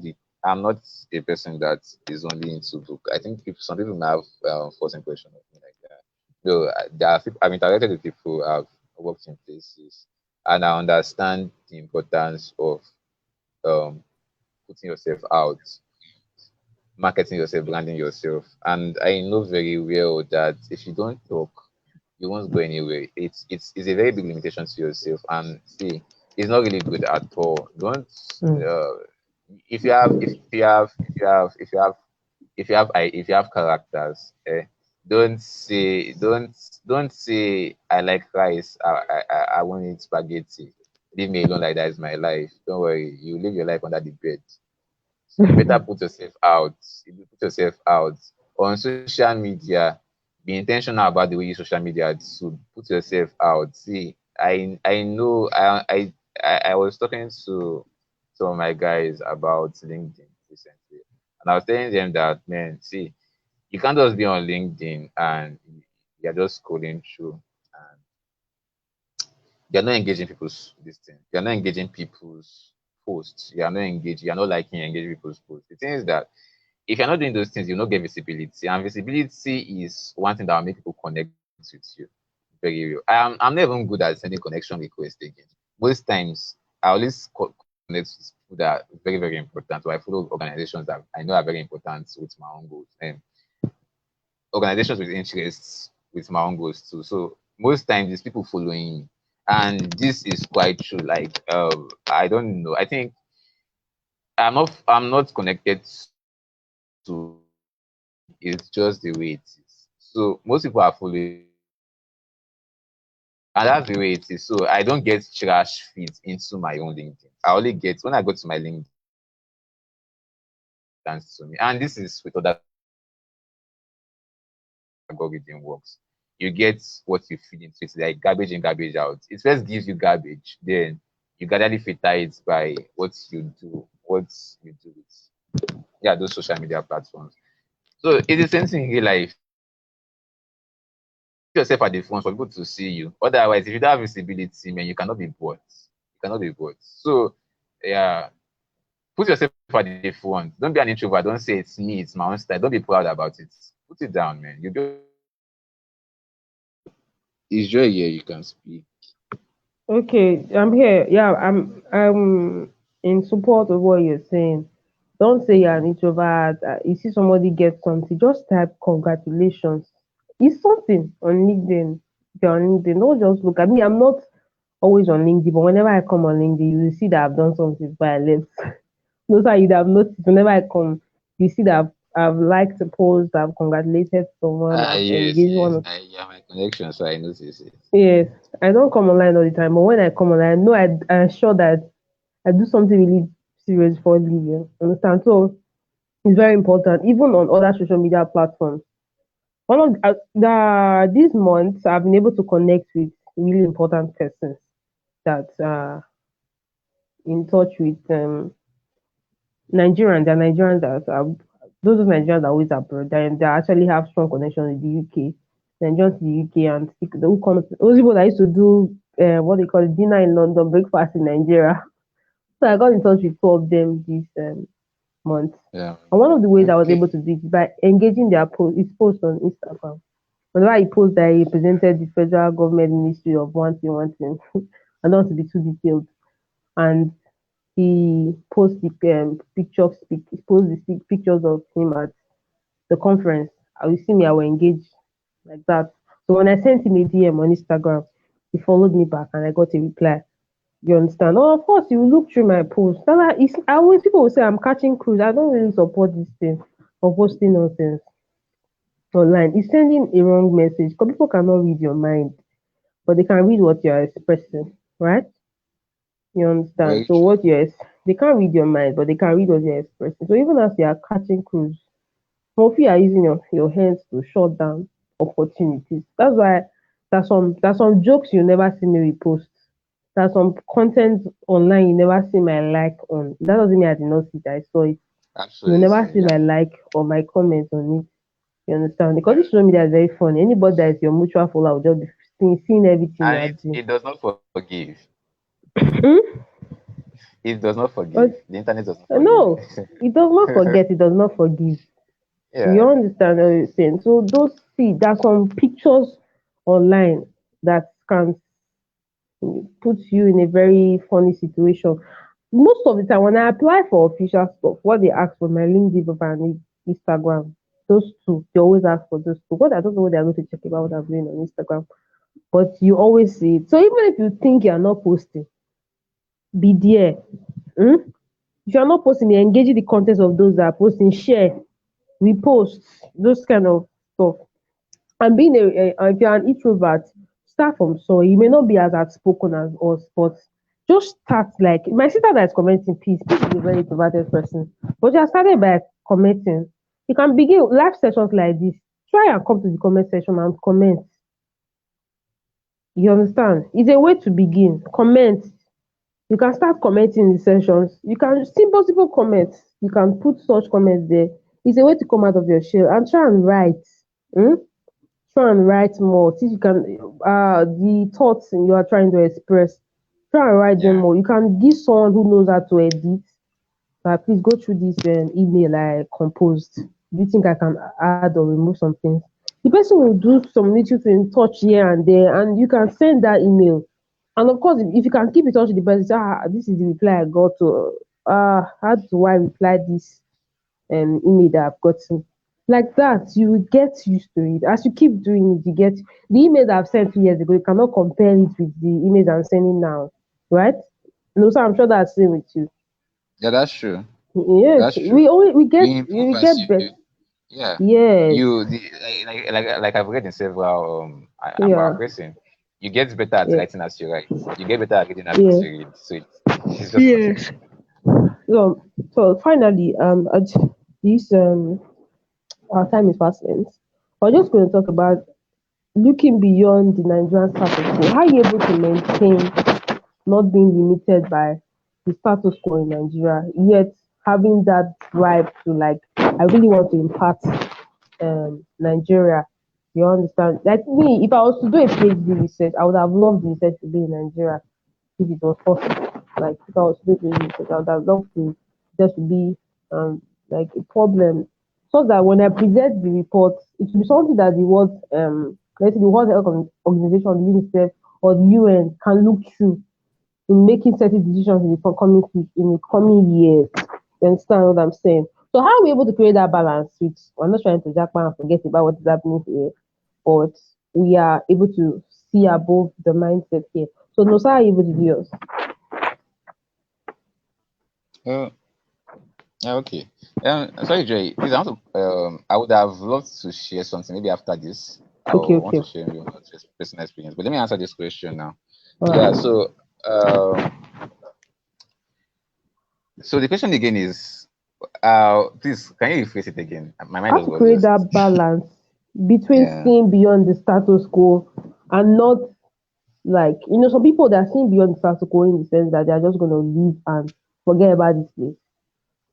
a person that is only into book. I think if some people may have first impression of me like that. So there are people, I've interacted with people, I've worked in places, and I understand the importance of um putting yourself out, marketing yourself, branding yourself. And I know very well that if you don't talk, you won't go anywhere. It's a very big limitation to yourself. And see, it's not really good at all. Don't Mm. if you have if you have if you have if you have if you have characters, don't say I like rice. I won't eat spaghetti. Leave me alone like that is my life. Don't worry, you live your life under the bed. So you better put yourself out. You put yourself out on social media. Be intentional about the way you use social media to put yourself out. See, I know I was talking to some of my guys about LinkedIn recently, and I was telling them that, man, see, you can't just be on LinkedIn and you're just scrolling through and you're not engaging people's this thing. You're not engaging people's posts. You're not engaging. You're not liking engaging people's posts. The thing is that if you're not doing those things, you'll not get visibility. And visibility is one thing that will make people connect with you. Very real. I'm not even good at sending connection requests again. Most times, I always connect with people that are very, very important. So I follow organizations that I know are very important with my own goals. And organizations with interests with my own goals too. So most times, there's people following me. And this is quite true. Like, I don't know. I think I'm not connected to it's just the way it is. So most people are following, and that's the way it is. So I don't get trash feeds into my own LinkedIn. I only get when I go to my LinkedIn to me, and this is with other algorithm works. You get what you feed into it, like garbage in, garbage out. It first gives you garbage, then you gradually filter it by what you do with those social media platforms. So it's the same thing in real life. Yourself at the front for people to see you. Otherwise, if you don't have visibility, man, you cannot be bought. You cannot be bought. So, yeah, put yourself at the front. Don't be an introvert. Don't say it's me, it's my own style. Don't be proud about it. Put it down, man. You do. Is Joy here? You can speak. Okay, I'm here. Yeah, I'm in support of what you're saying. Don't say you're an introvert. You see somebody get something, just type congratulations. It's something on LinkedIn. If you're on LinkedIn, don't just look at me. I'm not always on LinkedIn, but whenever I come on LinkedIn, you will see that I've done something before I left. Those are you'd have noticed whenever I come, you see that I've liked a post, I've congratulated someone, I've Yes, engaged yes. one. Yeah, my connection, so I notice it. Yes, I don't come online all the time, but when I come online, I know I'm sure that I do something really serious for a living. Understand? So it's very important, even on other social media platforms. One of these months, I've been able to connect with really important persons that are in touch with Nigerians. They're Nigerians that are those Nigerians that are always abroad. They actually have strong connection with the UK. Nigerians in the UK and those people that used to do what they call dinner in London, breakfast in Nigeria. So I got in touch with two of them this month. Yeah. And one of the ways I was Okay. able to do it is by engaging their post on Instagram. Whenever I post that he represented the federal government ministry of one thing. I don't want to be too detailed. And he posts the he posts the pictures of him at the conference. I will see me, I will engage like that. So when I sent him a DM on Instagram, he followed me back and I got a reply. You understand? Oh, of course, you look through my post. I always people will say I'm catching cruise. I don't really support this thing of posting nonsense online. It's sending a wrong message because people cannot read your mind, but they can read what you're expressing, right? You understand? Very So true. they can't read your mind, but they can read what you're expressing. So even as you are catching cruise, some of you are using your hands to shut down opportunities. That's why there's some jokes you never see me repost. There's some content online you never see my like on. That doesn't mean I did not see it. I saw it. You will never Absolutely. see Yeah. my like or my comment on it. You understand? Because Yeah. this social media is very funny. Anybody that is your mutual follower will just be seeing everything you And are it, doing. it does not forgive. Hmm? It does not But forgive. The internet does not forgive. no, it does not forget. It does not forgive. You Yeah. understand what I'm saying? So there's some pictures online that can put you in a very funny situation. Most of the time, when I apply for official stuff, what they ask for my LinkedIn profile and Instagram, those two, they always ask for those two. Because I don't know what they're going to check about what I'm doing on Instagram, but you always see it. So even if you think you're not posting, be there. Hmm? If you're not posting, you're engaging the content of those that are posting, share, repost, those kind of stuff. And being if you're an introvert, start from so you may not be as outspoken as us, but just start like my sister that is commenting, peace is a very introverted person. But you are started by commenting. You can begin live sessions like this. Try and come to the comment section and comment. You understand? It's a way to begin. Comment. You can start commenting in the sessions. You can simple comments. You can put such comments there. It's a way to come out of your shell and try and write. Hmm? Try and write more. See if you can the thoughts you are trying to express. Try and write them Yeah. more. You can give someone who knows how to edit. Please go through this email I composed. Do you think I can add or remove some things? The person will do some little thing, touch here and there, and you can send that email. And of course, if you can keep in touch with the person, say, this is the reply I got to. How do I reply this email that I've gotten? Like that, you will get used to it. As you keep doing it, you get the email that I've sent 2 years ago. You cannot compare it with the email I'm sending now, right? No, so I'm sure that's the same with you. Yeah, that's true. Yes, That's true. You improve we as get better. yeah. Yes, Like I've read in several I'm yeah, paraphrasing. You get better at yeah, writing as you write. You get better at reading as yeah. you read. So it's just continuous. Yes. So finally, this our time is fast spent. We're just going to talk about looking beyond the Nigerian status quo. How are you able to maintain not being limited by the status quo in Nigeria, yet having that drive to like, I really want to impact Nigeria. You understand? Like me, if I was to do a PhD research, I would have loved the research to be in Nigeria if it was possible. Like if I was to do PhD research, I would have loved to just to be like a problem. So that when I present the report, it should be something that the world let's say the World Health Organization, the UNICEF or the UN can look through in making certain decisions in the coming years. You understand what I'm saying? So how are we able to create that balance? Which we're not trying to jackpot and forget about what is happening here, but we are able to see above the mindset here. So Nosa, how are you able to do yours? Uh, yeah, okay. Sorry, Joy. Please, I would have loved to share something. Maybe after this, I Okay, want okay. to share maybe more personal experience. But let me answer this question now. All Yeah. right. So the question again is, please, can you rephrase it again? My mind How just to was create just, that balance between yeah. seeing beyond the status quo and not like some people that are seeing beyond the status quo in the sense that they are just gonna leave and forget about this place.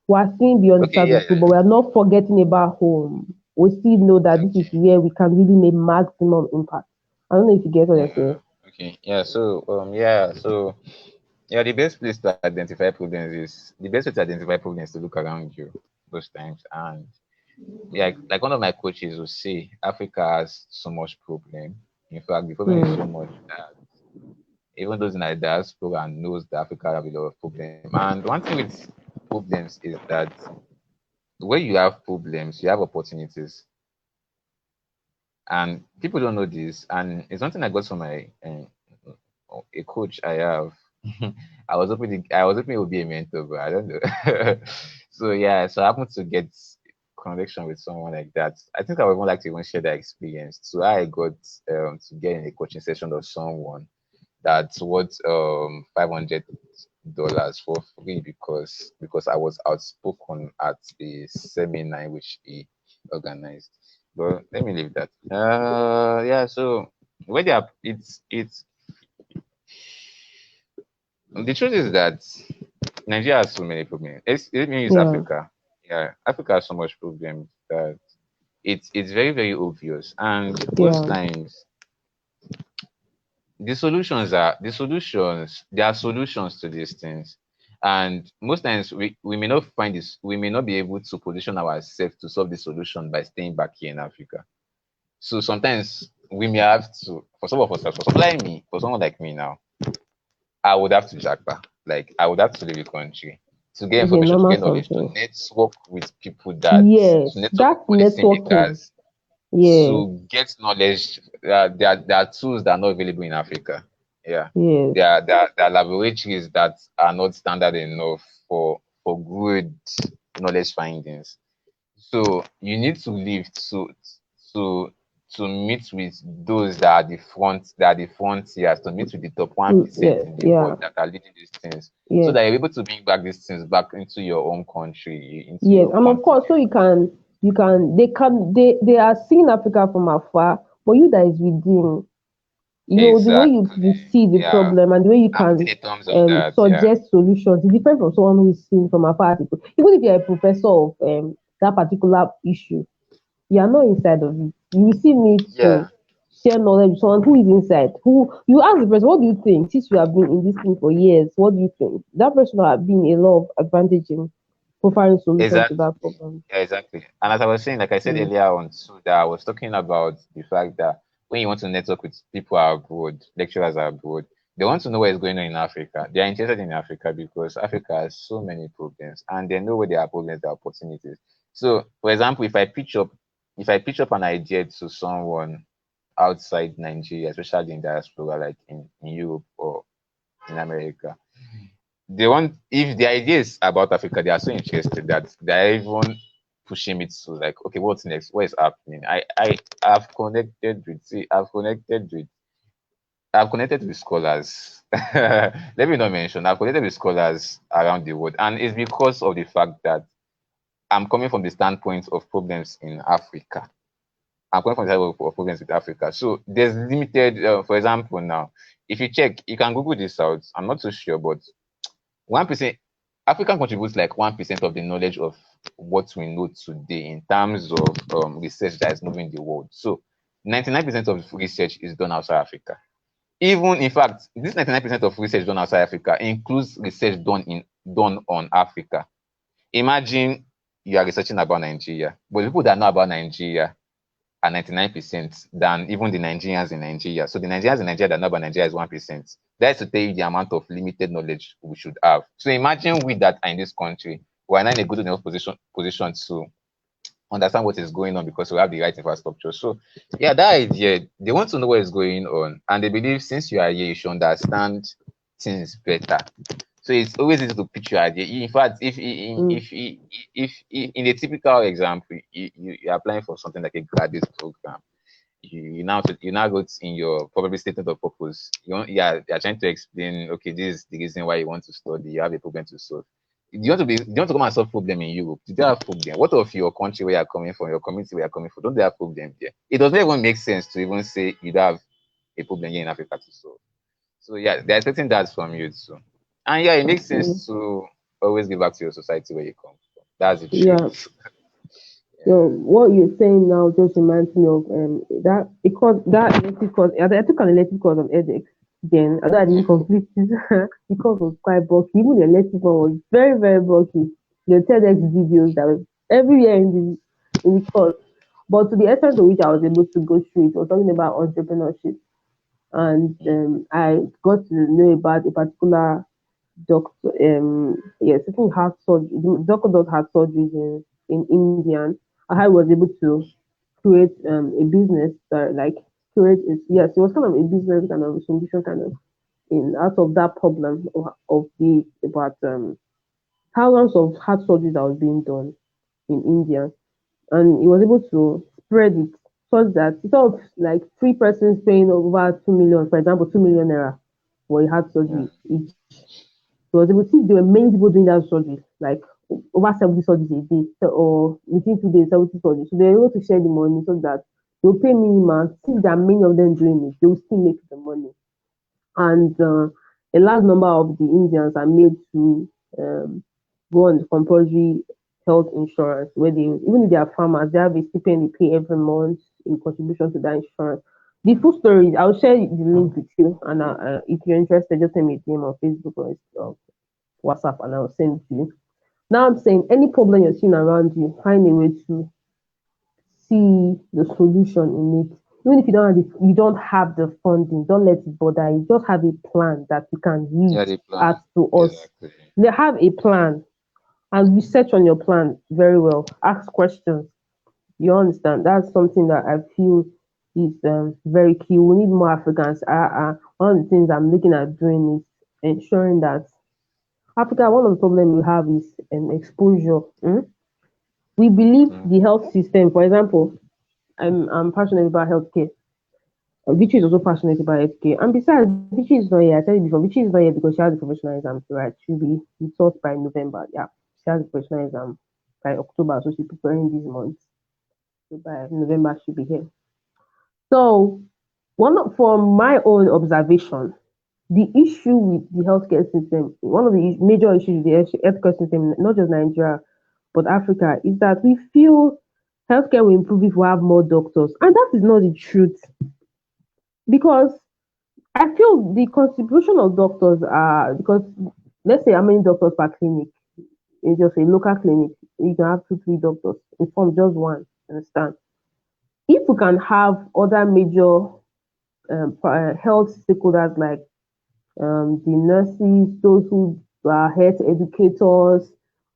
We are seeing beyond the Okay, yeah, status quo, but we are not forgetting about home. We still know that this is okay, where we can really make maximum impact. I don't know if you get what I'm yeah, saying. okay, yeah. So the best place to identify problems is the best way to identify problems is to look around you those times. And yeah, like one of my coaches will say, Africa has so much problem. In fact, the problem is so Hmm. much that even those in the diaspora knows that Africa have a lot of problem. And one thing with problems is that when you have problems, you have opportunities. And people don't know this. And it's something I got from a coach I have. I was hoping it would be a mentor, but I don't know. So yeah, so I happened to get connection with someone like that. I think I would even like to even share that experience. So I got to get in a coaching session of someone that's worth $500 for free because I was outspoken at the seminar in which he organized. But let me leave that. Yeah. So where they are, it's the truth is that Nigeria has so many problems. Let me use Yeah. Africa. Yeah, Africa has so much problems that it's very very obvious, and most Yeah. times the solutions. There are solutions to these things, and most times we may not find this. We may not be able to position ourselves to solve the solution by staying back here in Africa. So sometimes we may have to, for some of us, for someone like me, for someone like me now, I would have to jackpot. Like I would have to leave the country to get It's a information, to normal get knowledge, to something. network with people Yes. to network with That's policy networking. makers, Yes. to get knowledge. There are tools that are not available in Africa. Yeah, Yes. there are laboratories that are not standard enough for good knowledge findings. So you need to live to to meet with those that are the frontiers, to meet with the top one Yeah. percent in the Yeah. world that are leading these things, so Yes. that you're able to bring back these things back into your own country, into Yes, your and of course, so continent. they are seeing Africa from afar, but you that is within, The way you Exactly. see the Yeah. problem and the way you I'm putting can a thumbs on that. Yeah. suggest solutions is different from someone who is seeing from afar. Even if you're a professor of that particular issue, you are not inside of it. You still need to Yeah. share knowledge with someone who is inside. Who you ask the person, what do you think? Since you have been in this thing for years, what do you think? That person will have been a lot of advantage in providing solutions to Exactly. that problem. Yeah, exactly. And as I was saying, like I said Mm. earlier on too, that I was talking about the fact that when you want to network with people abroad, lecturers abroad, they want to know what is going on in Africa. They are interested in Africa because Africa has so many problems, and they know where there are problems, there are opportunities. So, for example, if I pitch up an idea to someone outside Nigeria, especially in diaspora, like in Europe or in America, they want, if the idea is about Africa, they are so interested that they're even pushing me to like, okay, what's next? What is happening? I've connected with see, I've connected with scholars. Let me not mention, I've connected with scholars around the world, and it's because of the fact that I'm coming from the standpoint of problems in Africa. I'm coming from the side of problems with Africa. So there's limited, for example, now, if you check, you can Google this out. I'm not too sure, but 1%, Africa contributes like 1% of the knowledge of what we know today in terms of research that is moving the world. So 99% of research is done outside Africa. Even in fact, this 99% of research done outside Africa includes research done on Africa. Imagine you are researching about Nigeria, but the people that know about Nigeria are 99% than even the Nigerians in Nigeria. So the Nigerians in Nigeria that know about Nigeria is 1%. That's to tell you the amount of limited knowledge we should have. So imagine we that are in this country, we are not in a good enough position to understand what is going on because we have the right infrastructure. So yeah, that idea, they want to know what is going on. And they believe since you are here, you should understand things better. So it's always easy to pitch your idea. In fact, Mm. if in a typical example, you're applying for something like a graduate program, you now go in your probably statement of purpose. You're trying to explain, okay, this is the reason why you want to study. You have a problem to solve. Do you want to come and solve problem in Europe? Do they have problem? What of your country where you're coming from, your community where you're coming from? Don't they have problem there? It doesn't even make sense to even say you don't have a problem here in Africa to solve. So yeah, they're expecting that from you too. And yeah, it makes Mm. sense to always give back to your society where you come from. That's the Yeah. truth. So Yeah. what you're saying now just reminds me of that because that elective course I took an elective course on edX then although I didn't complete it because it was quite bulky. Even the elective one was very, very bulky. The TEDx videos that was everywhere in the course. But to the extent to which I was able to go through it was talking about entrepreneurship and I got to know about a particular doctor yes, I think heart surgery the doctor does heart surgeries in India and how he was able to create a business that like create it yes, it was kind of a business kind of a solution kind of in out of that problem of the about thousands of heart surgeries that was being done in India and he was able to spread it such that instead of like three persons paying over 2 million, for example, 2 million naira for a heart Yeah. surgery each. He was able to see there were many people doing that surgery, like over 70 surgeries a day, or within 2 days, 70 surgeries. So they were able to share the money so that they'll pay minimum. Since there are many of them doing it, they will still make the money. And a large number of the Indians are made to um, go on the compulsory health insurance, where they, even if they are farmers, they have a stipend they pay every month in contribution to that insurance. The full story, I'll share the link with you, and if you're interested, just send me a DM on Facebook or WhatsApp, and I'll send it to you. Now I'm saying any problem you're seeing around you, find a way to see the solution in it. Even if you don't have the funding, don't let it bother you. Just have a plan that you can read Yeah, the plan. out to us. Exactly. They have a plan and research on your plan very well. Ask questions. You understand? That's something that I feel is very key. We need more Africans. One of the things I'm looking at doing is ensuring that Africa. One of the problems we have is exposure. We believe Mm. the health system. For example, I'm passionate about healthcare. Vichy is also passionate about healthcare. And besides, Vichy is not here. I tell you before, Vichy is not here because she has the professional exam to write. She'll be taught by November. Yeah, she has the professional exam by October, so she's preparing this month. So by November, she'll be here. So from my own observation, the issue with the healthcare system, one of the major issues with the healthcare system, not just Nigeria, but Africa, is that we feel healthcare will improve if we have more doctors. And that is not the truth. Because I feel the contribution of doctors are, because let's say how many doctors per clinic, in just a local clinic, you can have two, three doctors, inform just one, understand? If we can have other major health stakeholders like the nurses, those who are health educators,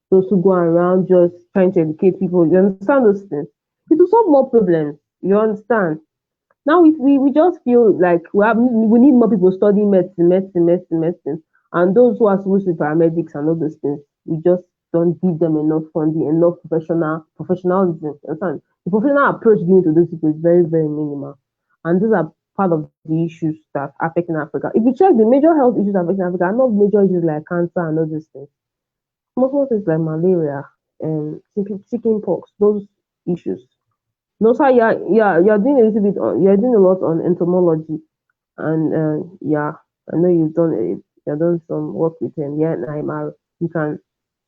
those who go around just trying to educate people. You understand those things? It will solve more problems. You understand? Now we just feel like we need more people studying medicine, and those who are supposed to be paramedics and all those things, we just don't give them enough funding, enough professionalism. Understand? The professional approach given to those people is very very minimal, and those are part of the issues that affecting Africa. If you check the major health issues affecting Africa, are not major issues like cancer and all those things. Most things like malaria and chicken pox, those issues. No, sir, you're doing a little bit on, you're doing a lot on entomology, and yeah, I know you've done some work with UNIMR. You can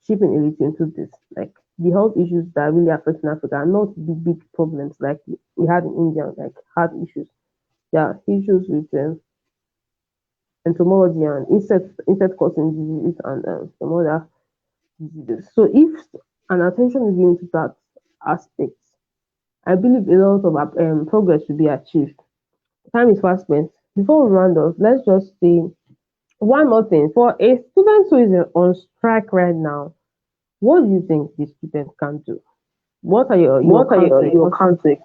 chip in a little into this, like the health issues that really affect Africa are not big problems like we had in India, like heart issues. Yeah, issues with entomology and insect causing diseases and some other diseases. So if an attention is given to that aspect, I believe a lot of progress will be achieved. Time is fast spent. Before we round off, let's just say one more thing. For a student who is on strike right now, what do you think the student can do? What are your counseling?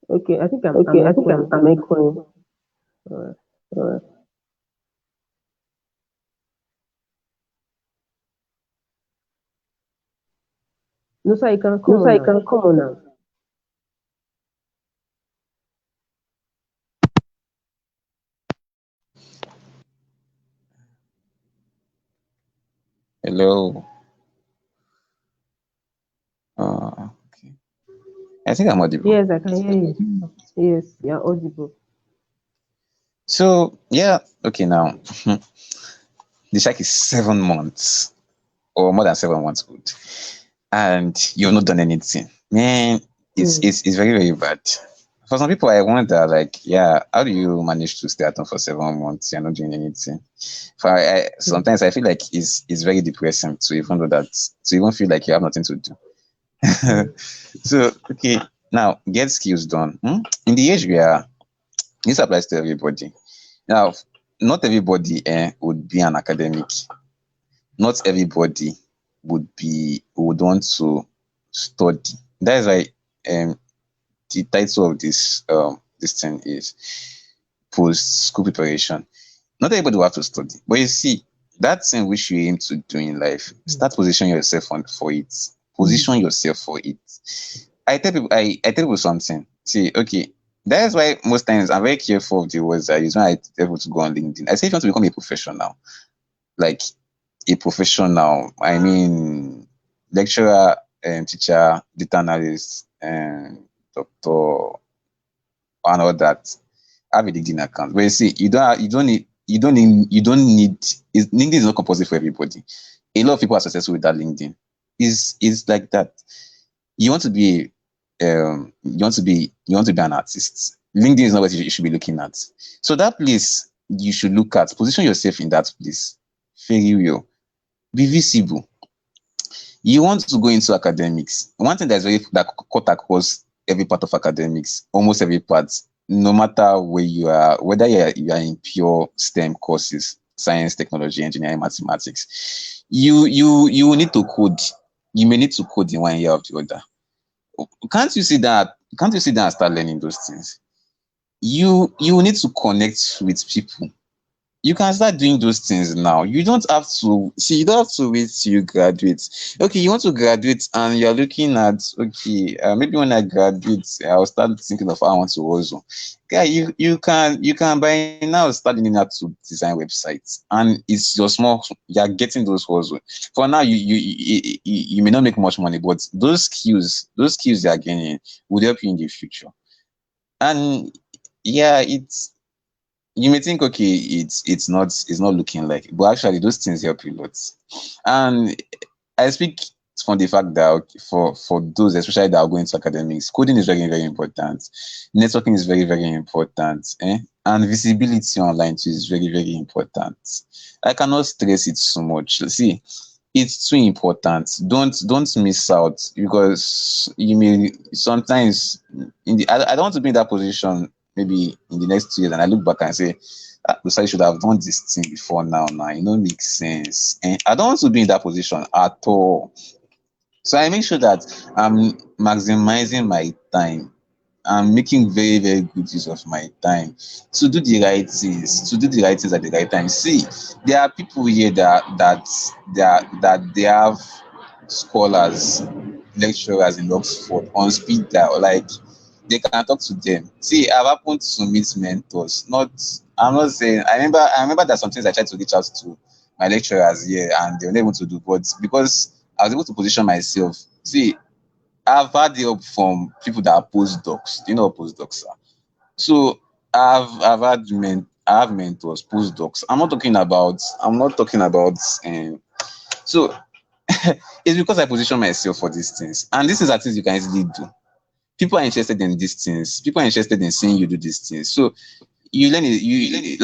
Okay, I think I'm echoing. Alright. No, sir, you can come on now. Hello. Okay. I think I'm audible. Yes, I can hear you. Yes, you're audible. So yeah, okay now. The strike is 7 months or more than 7 months old, and you've not done anything. Man, it's very very bad. For some people, I wonder, like, yeah, how do you manage to stay at home for 7 months? You're not doing anything. Sometimes I feel like it's very depressing to even know that, to even feel like you have nothing to do. So, okay, now get skills done. In the age we are, this applies to everybody. Now, not everybody would be an academic. Not everybody would want to study. That is why the title of this thing is post school preparation. Not everybody will have to study, but you see, that thing which you aim to do in life, start positioning yourself for it. Position yourself for it. I tell people something. See, okay, that is why most times I'm very careful of the words I use when I tell people to go on LinkedIn. I say if you want to become a professional, like a professional, I mean lecturer, teacher, data analyst, doctor, and all that, have a LinkedIn account. But you see, you don't need LinkedIn is not compulsory for everybody. A lot of people are successful with that LinkedIn. Is like that. You want to be an artist. LinkedIn is not what you should be looking at. So that place you should look at, position yourself in that place. Very well. Be visible. You want to go into academics. One thing that cut across every part of academics, almost every part, no matter where you are, whether you are in pure STEM courses, science, technology, engineering, mathematics, you will need to code. You may need to code in one year or the other. Can't you see that? Can't you sit down and start learning those things? You need to connect with people. You can start doing those things now. You don't have to wait till you graduate. Okay, you want to graduate and you're looking at, okay, maybe when I graduate, I'll start thinking of how I want to also. Yeah, you can by now start learning how to design websites, and it's your small. You're getting those also. For now, you may not make much money, but those skills you are gaining will help you in the future. And yeah, you may think, okay, it's not looking like, but actually those things help you a lot. And I speak from the fact that, okay, for those especially that are going to academics, coding is very, very important. Networking is very, very important. And visibility online too is very, very important. I cannot stress it so much. See, it's too important. Don't miss out, because you may sometimes I don't want to be in that position maybe in the next 2 years, and I look back and say, I should have done this thing before now. Now it don't make sense. And I don't want to be in that position at all. So I make sure that I'm maximizing my time. I'm making very, very good use of my time to do the right things, at the right time. See, there are people here that they have scholars, lecturers in Oxford on speed dial. Like, they can talk to them. See, I've happened to meet mentors. Not, I'm not saying. I remember that some things I tried to reach out to my lecturers here, and they were not able to do. But because I was able to position myself. See, I've had the help from people that are postdocs. Do you know what postdocs are? So I have mentors, postdocs. I'm not talking about so it's because I position myself for these things. And these are things you can easily do. People are interested in these things. People are interested in seeing you do these things. So you learn it,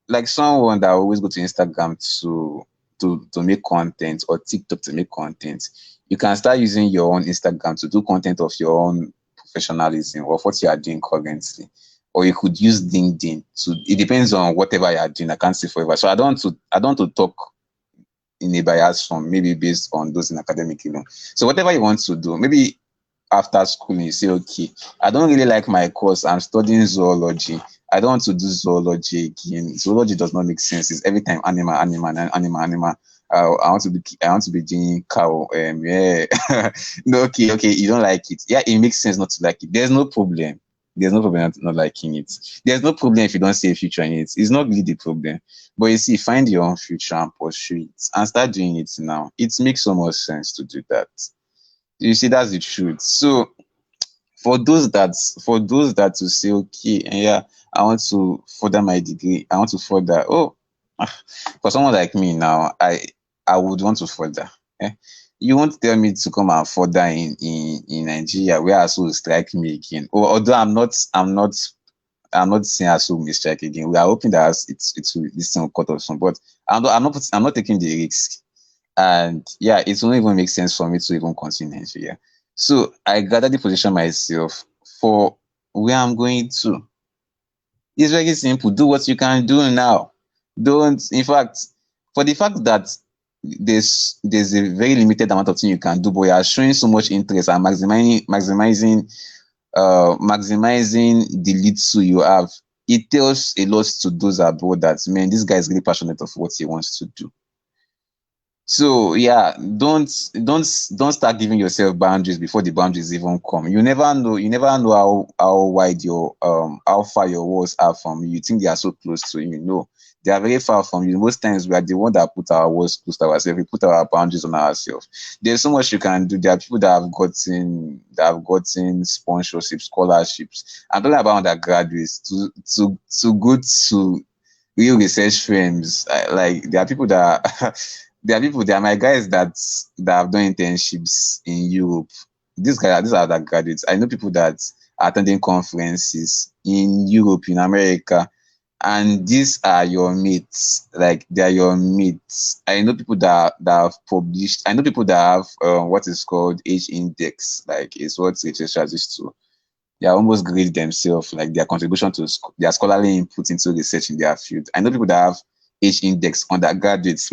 like someone that always go to Instagram to make content, or TikTok to make content. You can start using your own Instagram to do content of your own professionalism, or what you are doing currently. Or you could use LinkedIn to, it depends on whatever you are doing. I can't say forever. So I don't want to talk in a bias from maybe based on those in academic, So whatever you want to do, maybe after school you say, okay, I don't really like my course. I'm studying zoology. I don't want to do zoology again. Zoology does not make sense. It's every time animal, animal, animal. I want to be doing cow. Yeah. No, okay. You don't like it. Yeah, it makes sense not to like it. There's no problem. There's no problem not liking it. There's no problem if you don't see a future in it. It's not really the problem. But you see, find your own future and pursue it, and start doing it now. It makes so much sense to do that. You see, that's the truth. So for those that to say, okay, yeah, I want to further my degree. I want to further. Oh, for someone like me now, I would want to further. Eh? You won't tell me to come and further in Nigeria, where ASU will strike me again. Although I'm not saying ASU will strike again. We are hoping that this thing will cut off some, but I'm not taking the risk. And yeah, it won't even make sense for me to even continue in Nigeria. So I gradually position myself for where I'm going to. It's very simple. Do what you can do now. Don't, in fact, for the fact that there's a very limited amount of things you can do, but you are showing so much interest and maximizing the little you have. It tells a lot to those abroad that, man, this guy is really passionate of what he wants to do. So yeah, don't start giving yourself boundaries before the boundaries even come. You never know how wide how far your walls are from you. You think they are so close to you. No, they are very far from you. Most times we are the one that put our walls close to ourselves. We put our boundaries on ourselves. There's so much you can do. There are people that have gotten sponsorship, scholarships. I'm talking about undergraduates to go to real research firms. Like, there are people that there are my guys that have done internships in Europe. These are the graduates. I know people that are attending conferences in Europe, in America, and these are your mates. Like, they are your mates. I know people that have published. I know people that have what is called H index. Like, it's what researchers used to. They are almost grade themselves, like their contribution to their scholarly input into research in their field. I know people that have H index undergraduates.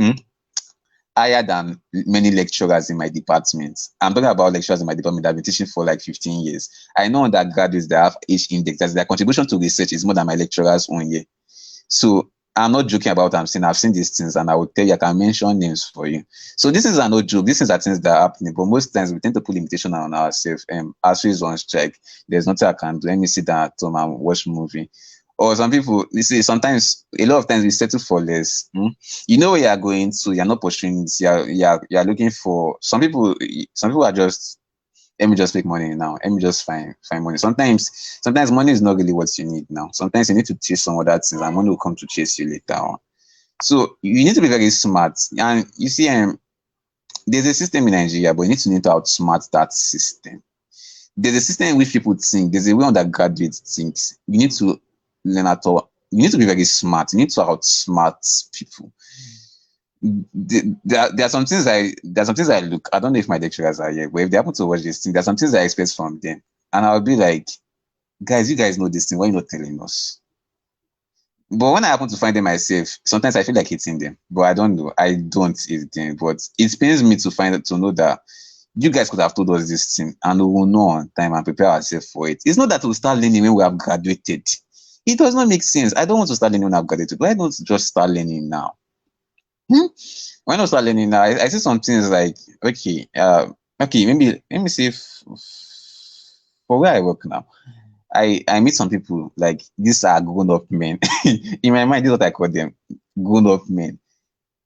Higher than many lecturers in my department. I'm talking about lecturers in my department that have been teaching for like 15 years. I know undergraduates that have H index, that their contribution to research is more than my lecturers' own year. So I'm not joking about what I'm saying. I've seen these things, and I will tell you, I can mention names for you. So this is no joke. These are things that are happening, but most times we tend to put limitation on ourselves. As is on strike, there's nothing I can do. Let me sit down at home and watch movie. Or some people, you see, sometimes, a lot of times we settle for less. You know where you are going to, you're not pursuing it, you're looking for, some people are just, let me just make money now. Let me just find money. Sometimes money is not really what you need now. Sometimes you need to chase some other things, and money will come to chase you later on. So you need to be very smart. And you see, there's a system in Nigeria, but you need to outsmart that system. There's a system in which people think. There's a way undergraduate thinks. You need to learn at all. You need to be very smart. You need to outsmart people. There are some things I look. I don't know if my lecturers are here, but if they happen to watch this thing, there are some things I expect from them, and I'll be like, guys, you guys know this thing. Why are you not telling us? But when I happen to find them myself, sometimes I feel like hitting them. But I don't know. I don't hit them. But it pains me to know that you guys could have told us this thing, and we will know on time and prepare ourselves for it. It's not that we'll start learning when we have graduated. It does not make sense. I don't want to start learning when I've graduated. Why don't just start learning now? Why not start learning now? I see some things like, okay, maybe let me see if for where I work now. I meet some people like these are grown-up men. In my mind, this is what I call them, grown-up men.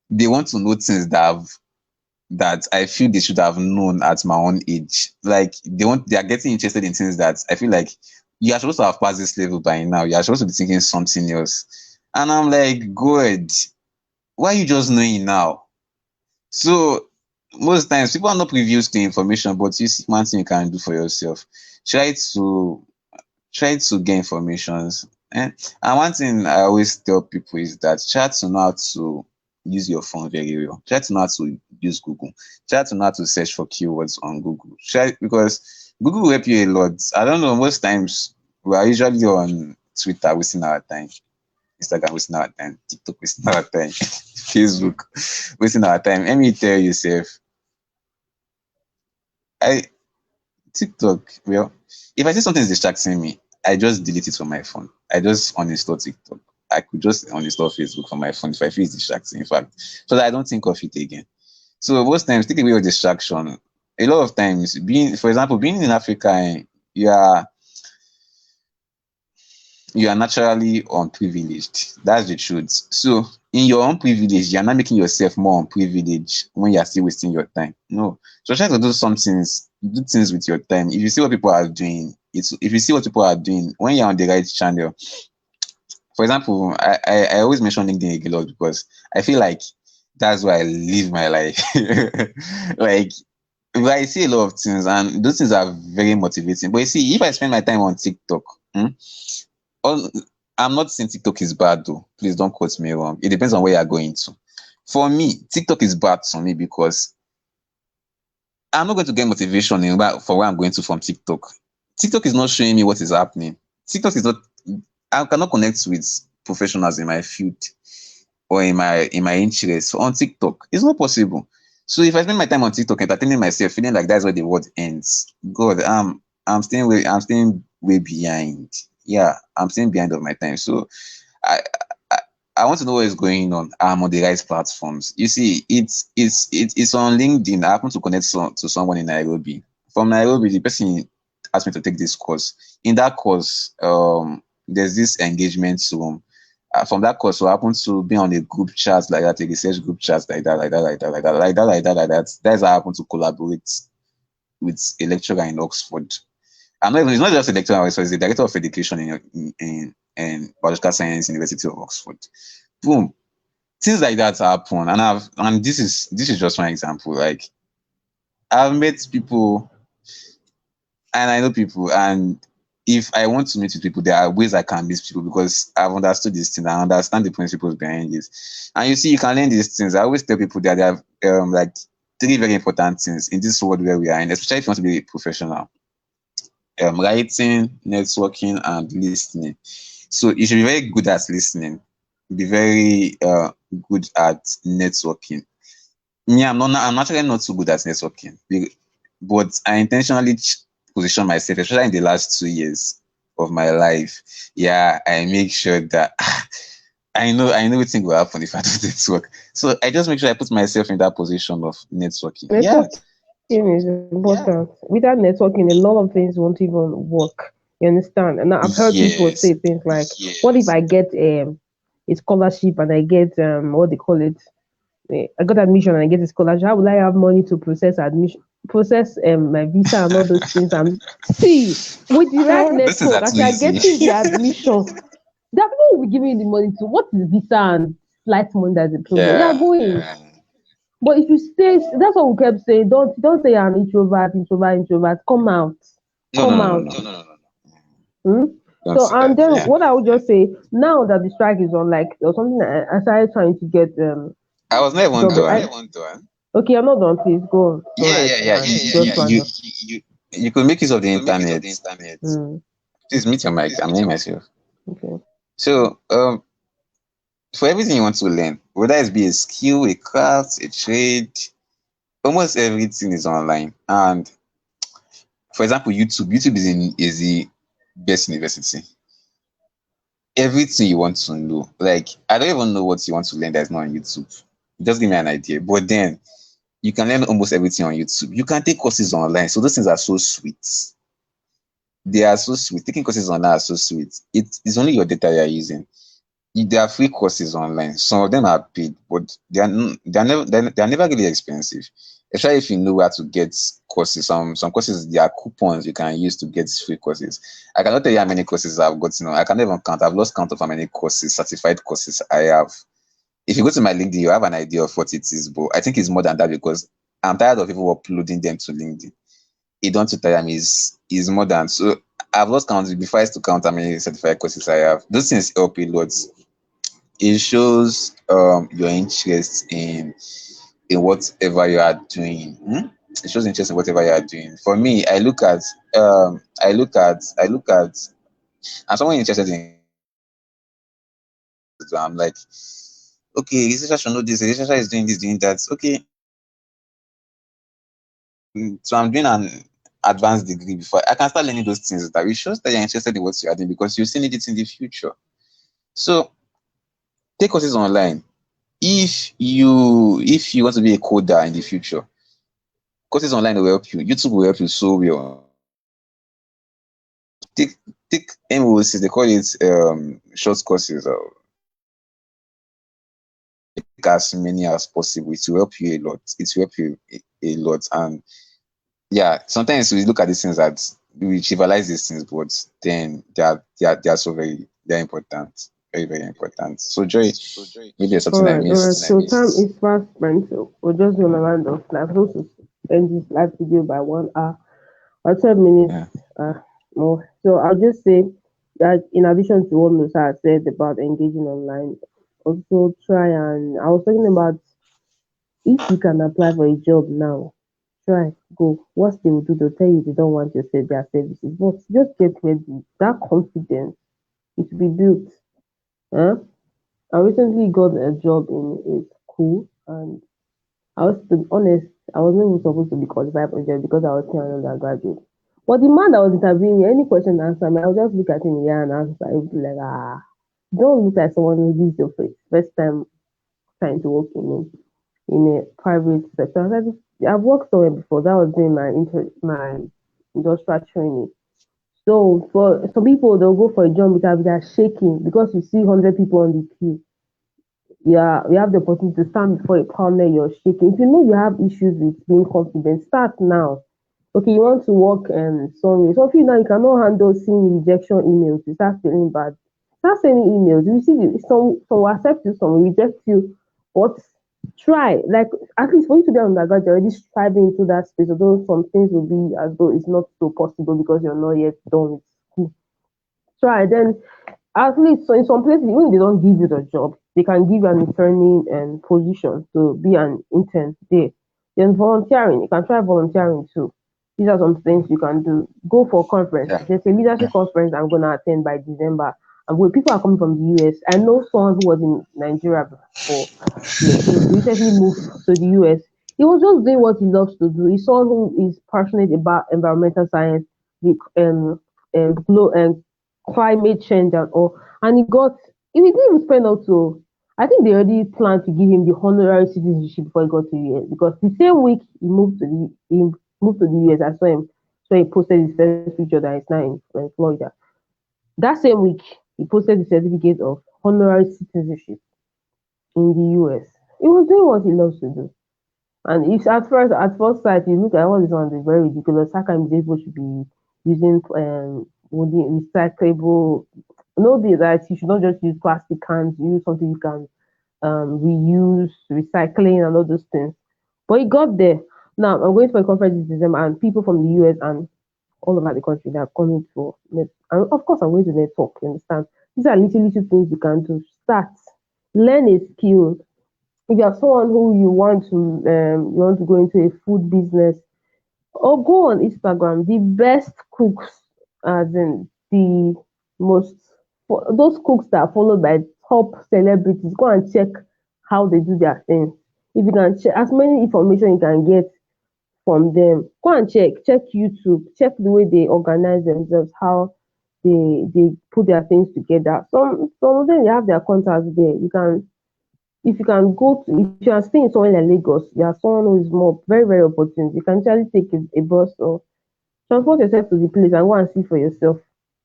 They want to know things that I feel they should have known at my own age. Like they are getting interested in things that I feel like you are supposed to have passed this level by now. You are supposed to be thinking something else. And I'm like, good. Why are you just knowing now? So most times people are not privy to information, but you see one thing you can do for yourself. Try to get information. And one thing I always tell people is that try to know how to use your phone very well. Try to know how to use Google. Try to know how to search for keywords on Google. Because Google will help you a lot. I don't know, most times we are usually on Twitter wasting our time, Instagram wasting our time, TikTok wasting our time, Facebook wasting our time. Let me tell you, Seth, TikTok, well, if I see something is distracting me, I just delete it from my phone. I just uninstall TikTok. I could just uninstall Facebook from my phone if I feel it's distracting, in fact, so that I don't think of it again. So most times, take away your distraction. A lot of times, for example, being in Africa, you are naturally unprivileged. That's the truth. So in your own privilege, you're not making yourself more unprivileged when you're still wasting your time. No. So try to do things with your time. If you see what people are doing, when you're on the right channel. For example, I always mention LinkedIn a lot because I feel like that's where I live my life. Like, I see a lot of things, and those things are very motivating. But you see, if I spend my time on TikTok, I'm not saying TikTok is bad though. Please don't quote me wrong. It depends on where you're going to. For me, TikTok is bad for me because I'm not going to get motivation for where I'm going to from TikTok. TikTok is not showing me what is happening. I cannot connect with professionals in my field or in my interests on TikTok. It's not possible. So if I spend my time on TikTok entertaining myself, feeling like that's where the world ends, God, I'm staying way behind. Yeah, I'm staying behind of my time. So I want to know what is going on. I'm on the right platforms. You see, it's on LinkedIn. I happen to connect to someone in Nairobi. From Nairobi, the person asked me to take this course. In that course, there's this engagement room. From that course, we happen to be on a group chat like that, a research group chat like that. That's how I happen to collaborate with a lecturer in Oxford. It's not just a lecturer, so it's the director of education in biological science, University of Oxford. Boom. Things like that happen. And this is just one example. Like, I've met people and I know people, and if I want to meet with people, there are ways I can meet people because I've understood this thing. I understand the principles behind this. And you see, you can learn these things. I always tell people that there are like 3 very important things in this world where we are in, especially if you want to be a professional. Writing, networking, and listening. So you should be very good at listening. Be very good at networking. Yeah, I'm actually not so good at networking, but I intentionally position myself, especially in the last 2 years of my life. Yeah, I make sure that I know what thing will happen if I do network. So I just make sure I put myself in that position of networking. Yeah. Networking is important. Without networking, a lot of things won't even work. You understand? And I've heard people say things like, "What if I get a scholarship and I get what they call it? I got admission and I get a scholarship. How will I have money to process admission?" process my visa and all those things. And see, with the right Those things network, are as too you are easy. getting the admission, there are people who will be giving you the money to. What is visa and flight money? That's the problem. You are Yeah. going. But if you stay, that's what we kept saying. Don't say you're an introvert. Come out, No, no, come no, no, out. no, no, no, no. Hmm? Don't So say and that. then Yeah. what I would just say now that the strike is on, like there was something that I started trying to get I was not even job. done. Okay, I'm not done. Please go on so Yeah, that yeah, I yeah. can just round up. You could make use of the internet. Mm, Please mute your mic. I'm hearing myself. okay. So, for everything you want to learn, whether it be a skill, a craft, a trade, almost everything is online. And for example, YouTube is the best university. Everything you want to know, like I don't even know what you want to learn that's not on YouTube. Just give me an idea. But then you can learn almost everything on YouTube. You can take courses online. So those things are so sweet. They are so sweet. Taking courses online are so sweet. It's only your data you're using. There are free courses online. Some of them are paid, but they are never really expensive. Especially if you know where to get courses. Some courses there are coupons you can use to get free courses. I cannot tell you how many courses I've gotten. I can't even count. I've lost count of how many courses, certified courses I have. If you go to my LinkedIn, you have an idea of what it is, but I think it's more than that because I'm tired of people uploading them to LinkedIn. It don't to tire me is more than so. I've lost count before I used to count how many certified courses I have. Those things help a lot. It shows your interest in whatever you are doing. It shows interest in whatever you are doing. For me, I look at I'm someone interested in. I'm like, okay, researcher should know this. Researcher is doing this, doing that. Okay, so I'm doing an advanced degree before I can start learning those things. That it shows that you're interested in what you are doing because you still need it in the future. So take courses online. If you want to be a coder in the future, courses online will help you. YouTube will help you so well. Take take MOCs, they call it short courses. Take as many as possible. It will help you a lot. It will help you a lot. And yeah, sometimes we look at these things that we trivialize these things, but then they are so they're important. Very, very important. So Joy, maybe there's something I All right. missed. So time is fast spent. So we're just gonna round off. Like supposed to end this live video by 1 hour or 12 minutes Yeah. more. So I'll just say that in addition to what Musa had said about engaging online, also try and I was talking about if you can apply for a job now, try go. What they will do, they'll tell you they don't want their services, but just get ready. That confidence it will be built. Huh? I recently got a job in a school, and I was, to be honest, I wasn't even supposed to be qualified for the job because I was still an undergraduate. But the man that was interviewing me, any question to answer me, I would just look at him in the eye and answer. He would be like, don't look like someone who this is your first time trying to work in a private sector. I said, I've worked somewhere before. That was during my industrial training. So for some people, they'll go for a job without they're shaking because you see 100 people on the queue. Yeah, you have the opportunity to stand before a panel, you're shaking. If you know you have issues with being confident, start now. Okay, you want to work somewhere. So if you now you cannot handle seeing rejection emails, you start feeling bad. Start sending emails. You see some will accept you, some will reject you. But try. Like at least for you to be on undergrad, you're already striving into that space, although some things will be as though it's not so possible because you're not yet done with school. Try then at least so in some places, even if they don't give you the job, they can give you an interning position to be an intern there. Then volunteering, you can try volunteering too. These are some things you can do. Go for conference. Yeah. There's a leadership conference I'm gonna attend by December. And where people are coming from the US. I know someone who was in Nigeria before. He recently moved to the US. He was just doing what he loves to do. He's someone who is passionate about environmental science, the climate change and all. And he didn't even spend also. I think they already planned to give him the honorary citizenship before he got to the US because the same week he moved to the US. I saw him, so he posted his first picture that he's now in Florida. That same week, he posted the certificate of honorary citizenship in the US. He was doing what he loves to do. And if at first sight, you look at all these ones, it's very ridiculous. How come people should be using wooden recyclable? No, that you should not just use plastic cans. Use something you can reuse, recycling, and all those things. But it got there. Now I'm going for a conference this December, and people from the US and all over the country that are coming for net. And of course, I'm going to network. You understand? These are little things you can do. Start, learn a skill. If you are someone who you want to go into a food business, or go on Instagram, the best cooks, as in the most those cooks that are followed by top celebrities. Go and check how they do their things. If you can check as many information you can get from them, go and check YouTube, check the way they organize themselves, how they put their things together. Some of them they have their contacts there. You can if you can go to if you are staying somewhere like Lagos, you are someone who is more very, very opportune. You can actually take a bus or transport yourself to the place and go and see for yourself.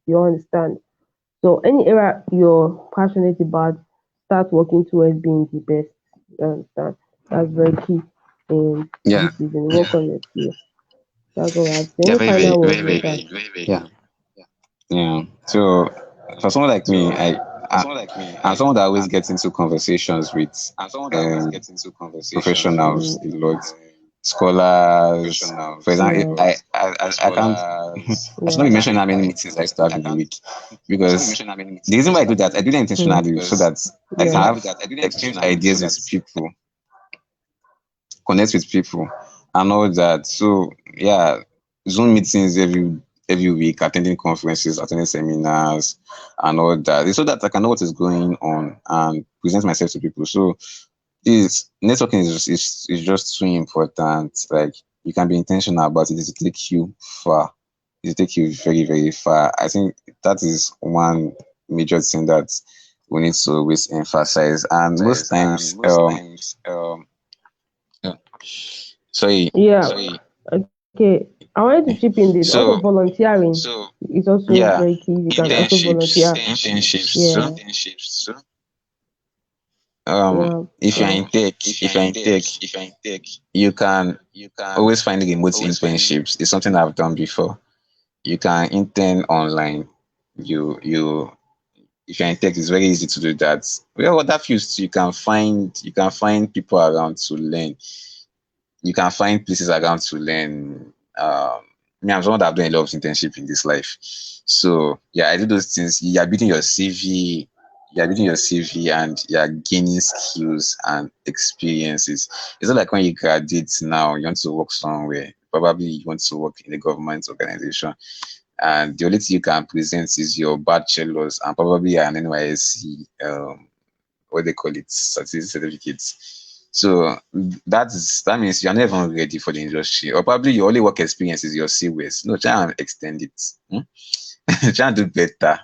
You understand? So any area you're passionate about, start working towards being the best. You understand? That's very key in Yeah, this season. Work on your skill. That's all I have to say. yeah, Any very, very, final very, words, very, Mr. yeah, yeah. So for someone like me, I I'm someone that always gets into conversations with um professionals a lot, scholars. For example, Yeah, I can't I should not yeah. be mentioning how many meetings I used to have in a week, because the reason why I do that, I do that Hmm. intentionally so that I can Yeah. have exchange ideas with people, connect with people, and all that. So yeah, Zoom meetings every week, attending conferences, attending seminars, and all that. It's so that I can know what is going on and present myself to people. So this networking is just too important. Like, you can be intentional about it. It will take you far. It will take you very, very far. I think that is one major thing that we need to always emphasize. And most times, uh, sorry. Yeah. Okay. I wanted to chip in this. Also So volunteering is also yeah, very key. You can also internships, volunteer. internships Yeah. too. Yeah. If you're in tech, you can always find remote internships. It's something I've done before. You can intern online. You if you're in tech, it's very easy to do that. Well, other fields too, you can find people around to learn. You can find places around to learn. Me, I'm someone that have done a lot of internship in this life. So yeah, I do those things. You're building your CV, and you're gaining skills and experiences. It's not like when you graduate now, you want to work somewhere. Probably you want to work in a government organization, and the only thing you can present is your bachelor's and probably an NYSC, what they call it, certificates. So that means you're never ready for the industry, or probably your only work experience is your CWS. No, try and extend it. Try and do better.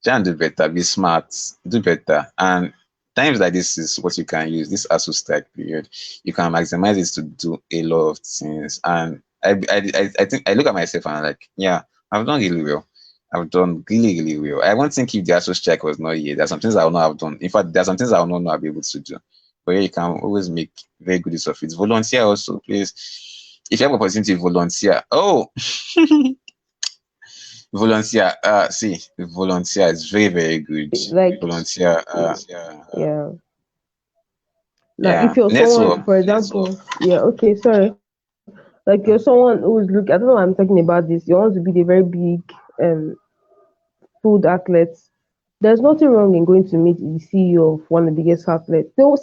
Try and do better. Be smart. Do better. And times like this is what you can use. This ASU strike period, you can maximize it to do a lot of things. And I think I look at myself and I'm like, yeah, I've done really well. I've done really, really well. I won't think if the ASU strike was not here, there's some things I will not have done. In fact, there's some things I will not know I'll be able to do. But yeah, you can always make very good use of it. Volunteer also, please. If you have opportunity, volunteer. Oh, volunteer. See, volunteer is very, very good. Like Volunteer. yeah. Now if Yeah. you're Network. someone, for example, yeah, okay, sorry. Like you're someone who's look I don't know why I'm talking about this. You want to be the very big um food outlets. There's nothing wrong in going to meet the CEO of one of the biggest outlets. They'll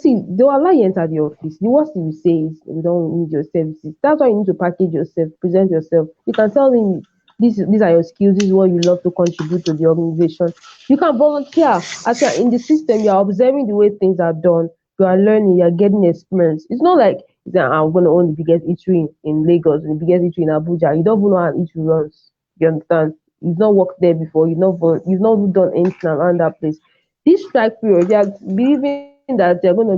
allow you enter the office. The worst you will say is we don't need your services. That's why you need to package yourself, present yourself. You can tell them these are your skills, this is what you love to contribute to the organization. You can volunteer. As you're in the system, you're observing the way things are done, you are learning, you're getting experience. It's not like I'm gonna own the biggest eatery in Lagos, the biggest eatery in Abuja. You don't even know how an eatery runs. You understand? You've not worked there before, you've not done anything around that place. This strike period, they are believing that they're gonna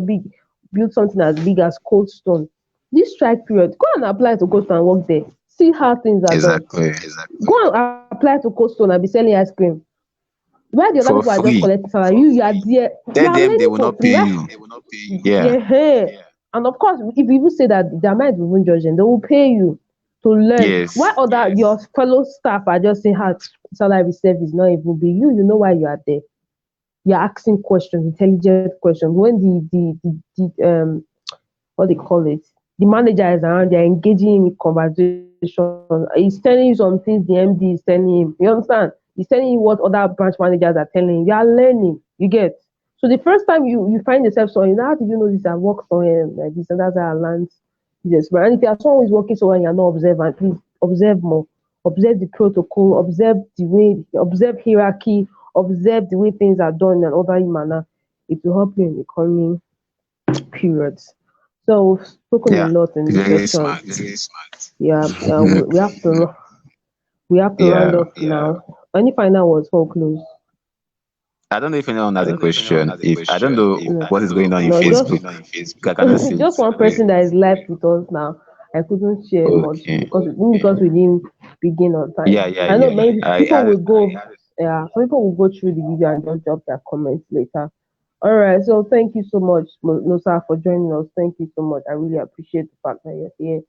build something as big as Cold Stone. This strike period, go and apply to Cold Stone and work there. See how things are done. Exactly. Go and apply to Cold Stone and be selling ice cream. Why the other For people are just free. collecting salary? You are there, you Tell are them they learning will for not pay free. Why? you. Yeah. Yeah. And of course, if you even say that their mind will even judge them, they will pay you to learn. Why Yes. other your fellow staff are just saying how salary service not even be you? You know why you are there. You're asking questions, intelligent questions. When what they call it, the manager is around, they're engaging him in conversation. He's telling you some things the MD is telling him. You understand? He's telling you what other branch managers are telling you. You are learning. You get. So the first time you find yourself so, how did you know this? I work for him like this, and that's how I learned this. But and if you are someone who is working somewhere and you're not observant, please observe more. Observe the protocol, observe the way, observe hierarchy, observe the way things are done in an orderly manner. It will help you in the coming periods. So we've spoken a Yeah. lot in this Very session. smart. Very smart. Yeah, Hmm. we have to round Yeah. up now. Any final words for close? I don't know if anyone has a question. If I don't know No, what is going on in no, Facebook, I cannot see just it. one person that is live with us now. I couldn't share much Okay. because we didn't begin on time. Yeah, yeah, I know yeah. many people I will go. Yeah, some people will go through the video and just drop their comments later. All right, so thank you so much, Nosa, for joining us. Thank you so much. I really appreciate the fact that you're here.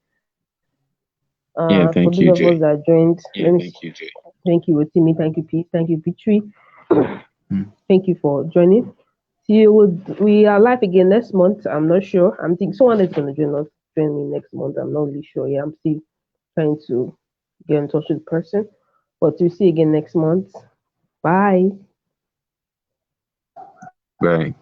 yeah, For thank those you, of us Jay. that joined, thank you, Rotimi. Thank you, Pete. Thank you, Victory. Mm. Thank you for joining. See you. We are live again next month. I'm not sure. I'm thinking someone is going to join me next month. I'm not really sure. Yeah, I'm still trying to get in touch with the person. But we'll see you again next month. Bye. Bye.